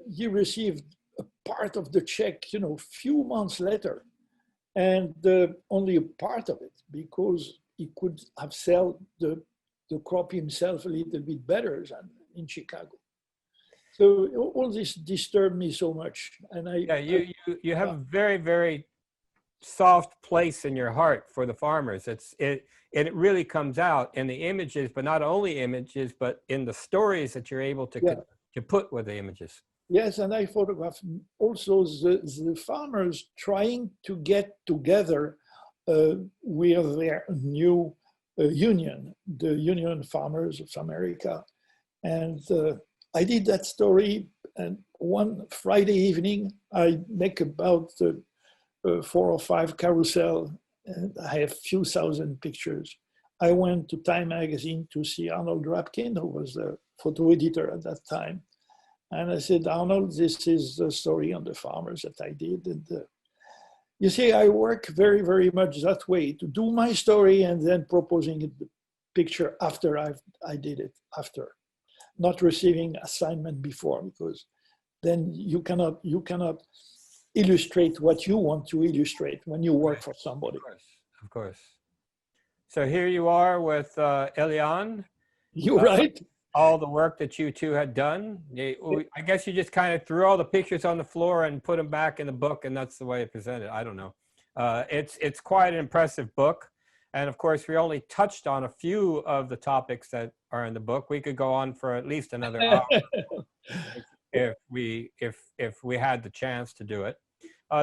Speaker 2: you receive a part of the check, few months later, and only a part of it, because he could have sold the crop himself a little bit better than in Chicago. So all this disturbed me so much. And
Speaker 1: you have a very, very soft place in your heart for the farmers. It really comes out in the images, but not only images, but in the stories that you're able to put with the images.
Speaker 2: Yes, and I photographed also the farmers trying to get together with their new union, the Union Farmers of America. And I did that story, and one Friday evening, I make about 4 or 5 carousel, and I have few thousand pictures. I went to Time magazine to see Arnold Rapkin, who was the photo editor at that time. And I said, Arnold, this is the story on the farmers that I did. And you see, I work very, very much that way, to do my story and then proposing the picture after I did it, after. Not receiving assignment before, because then you cannot illustrate what you want to illustrate when you work for somebody.
Speaker 1: Of course. So here you are with Eliane.
Speaker 2: You're right.
Speaker 1: All the work that you two had done. I guess you just kind of threw all the pictures on the floor and put them back in the book, and that's the way it presented. I don't know. It's quite an impressive book. And of course, we only touched on a few of the topics that are in the book. We could go on for at least another hour if we had the chance to do it.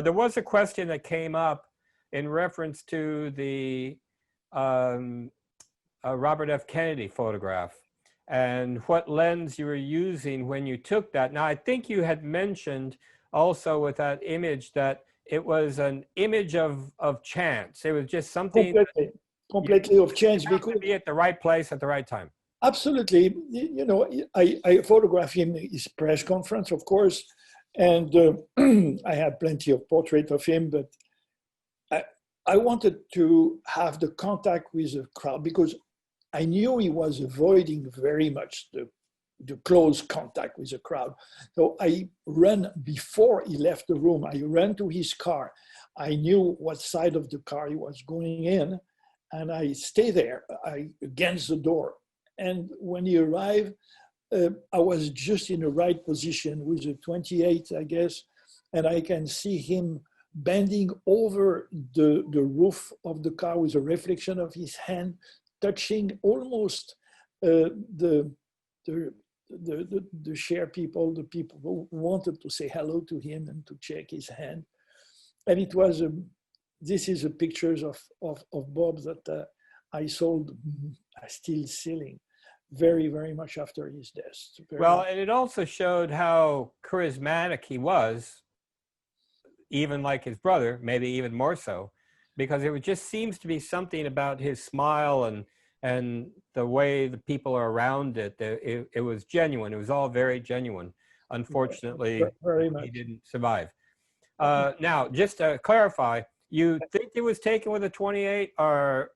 Speaker 1: There was a question that came up in reference to the Robert F. Kennedy photograph and what lens you were using when you took that. Now, I think you had mentioned also with that image that it was an image of chance. It was just something
Speaker 2: completely of chance,
Speaker 1: because to be at the right place at the right time.
Speaker 2: Absolutely. You know, I photographed him in his press conference, of course, and I had plenty of portraits of him, but I wanted to have the contact with the crowd because I knew he was avoiding very much the close contact with the crowd. So I ran before he left the room. I ran to his car. I knew what side of the car he was going in, and I stayed there against the door. And when he arrived, I was just in the right position with the 28, I guess, and I can see him bending over the roof of the car with a reflection of his hand, touching almost the share people, the people who wanted to say hello to him and to shake his hand. And it was, this is a pictures of Bob that I sold, I still selling very, very much after his death.
Speaker 1: Well, and it also showed how charismatic he was, even like his brother, maybe even more so, because it just seems to be something about his smile and the way the people are around it. It was genuine. It was all very genuine. Unfortunately,
Speaker 2: very much.
Speaker 1: He didn't survive. Now, just to clarify, you think it was taken with a 28, or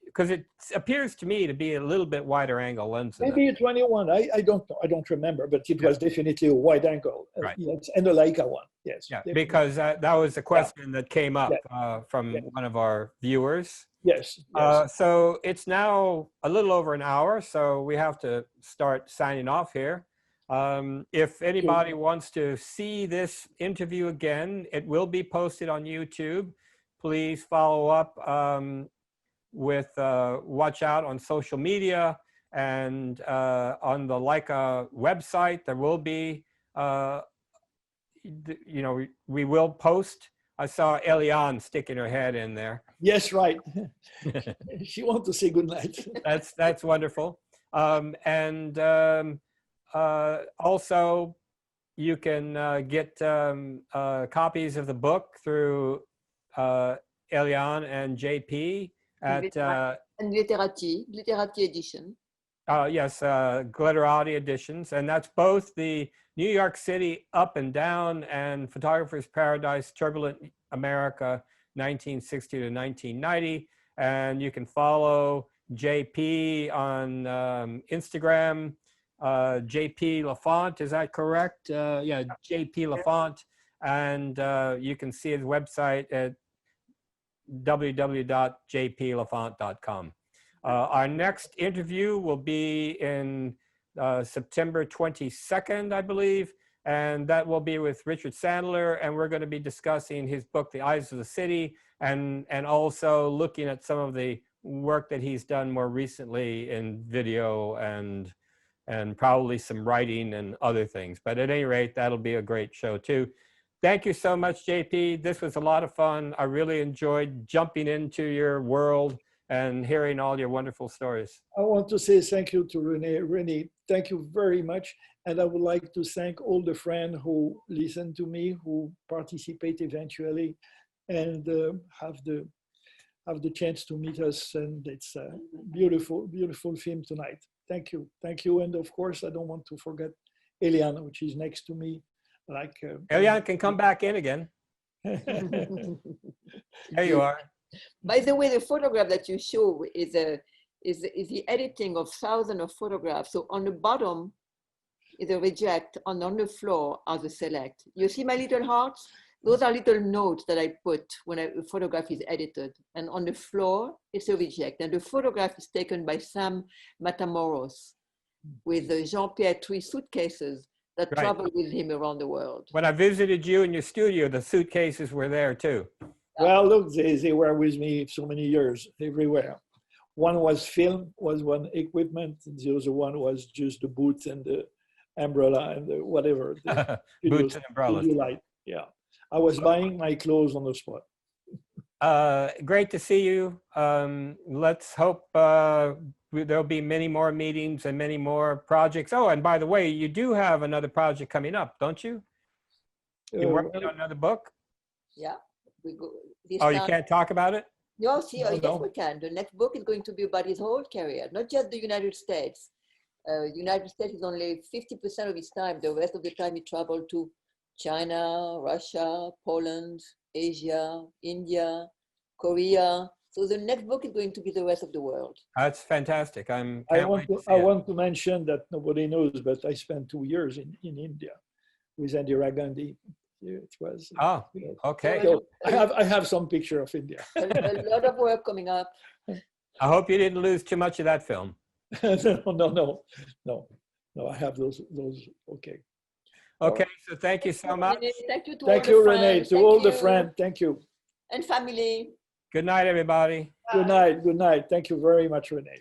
Speaker 1: because it appears to me to be a little bit wider angle lens?
Speaker 2: Maybe a 21. I don't know. I don't remember, but it was definitely a wide angle.
Speaker 1: Right.
Speaker 2: Yes, and a Leica one. Yes.
Speaker 1: Yeah,
Speaker 2: definitely.
Speaker 1: because that was a question that came up from one of our viewers.
Speaker 2: Yes.
Speaker 1: So it's now a little over an hour, so we have to start signing off here. If anybody wants to see this interview again, it will be posted on YouTube. Please follow up with watch out on social media and on the Leica website. There will be, you know, we will post. I saw Eliane sticking her head in there.
Speaker 2: Yes, right. She wants to say good night.
Speaker 1: That's wonderful. Also, you can get copies of the book through Eliane and JP at
Speaker 3: and Literati edition.
Speaker 1: Yes, Glitterati editions, and that's both the New York City Up and Down and Photographer's Paradise Turbulent America 1960 to 1990. And you can follow JP on Instagram, JP Laffont, is that correct? Yeah, JP Laffont. And you can see his website at www.jplaffont.com. Our next interview will be in September 22nd, I believe, and that will be with Richard Sandler, and we're going to be discussing his book, The Eyes of the City, and also looking at some of the work that he's done more recently in video and probably some writing and other things. But at any rate, that'll be a great show too. Thank you so much, JP. This was a lot of fun. I really enjoyed jumping into your world and hearing all your wonderful stories.
Speaker 2: I want to say thank you to Rene. Rene, thank you very much. And I would like to thank all the friends who listen to me, who participate eventually, and have the chance to meet us. And it's a beautiful, beautiful film tonight. Thank you. Thank you. And of course, I don't want to forget Eliane, which is next to me.
Speaker 1: Eliane can come back in again. There you are.
Speaker 3: By the way, the photograph that you show is the editing of thousands of photographs. So on the bottom is a reject, and on the floor are the select. You see my little hearts? Those are little notes that I put when a photograph is edited. And on the floor, it's a reject. And the photograph is taken by Sam Matamoros with Jean-Pierre 3 suitcases that travel with him around the world.
Speaker 1: When I visited you in your studio, the suitcases were there too.
Speaker 2: Well, look, they were with me so many years, everywhere. One was film, was one equipment. The other one was just the boots and the umbrella and the whatever. The
Speaker 1: Boots and umbrellas.
Speaker 2: light. Yeah. I was buying my clothes on the spot.
Speaker 1: Great to see you. Let's hope there'll be many more meetings and many more projects. Oh, and by the way, you do have another project coming up, don't you? You're working on another book?
Speaker 3: Yeah. We go,
Speaker 1: you can't talk about it?
Speaker 3: No, see,
Speaker 1: No,
Speaker 3: yes,
Speaker 1: no.
Speaker 3: we can. The next book is going to be about his whole career, not just the United States. United States is only 50% of his time. The rest of the time he traveled to China, Russia, Poland, Asia, India, Korea. So the next book is going to be the rest of the world.
Speaker 1: That's fantastic.
Speaker 2: I want to mention that nobody knows, but I spent 2 years in India with Indira Gandhi. It was.
Speaker 1: Oh, okay.
Speaker 2: So I have some picture of India.
Speaker 3: A lot of work coming up.
Speaker 1: I hope you didn't lose too much of that film.
Speaker 2: No. I have those. Okay.
Speaker 1: Okay, so thank you so much.
Speaker 3: Thank you to
Speaker 2: Thank
Speaker 3: all
Speaker 2: you,
Speaker 3: the
Speaker 2: Rene,
Speaker 3: friends.
Speaker 2: to
Speaker 3: Thank
Speaker 2: all the
Speaker 3: you.
Speaker 2: friends. Thank you.
Speaker 3: And family.
Speaker 1: Good night, everybody.
Speaker 2: Good night. Good night. Thank you very much, Rene.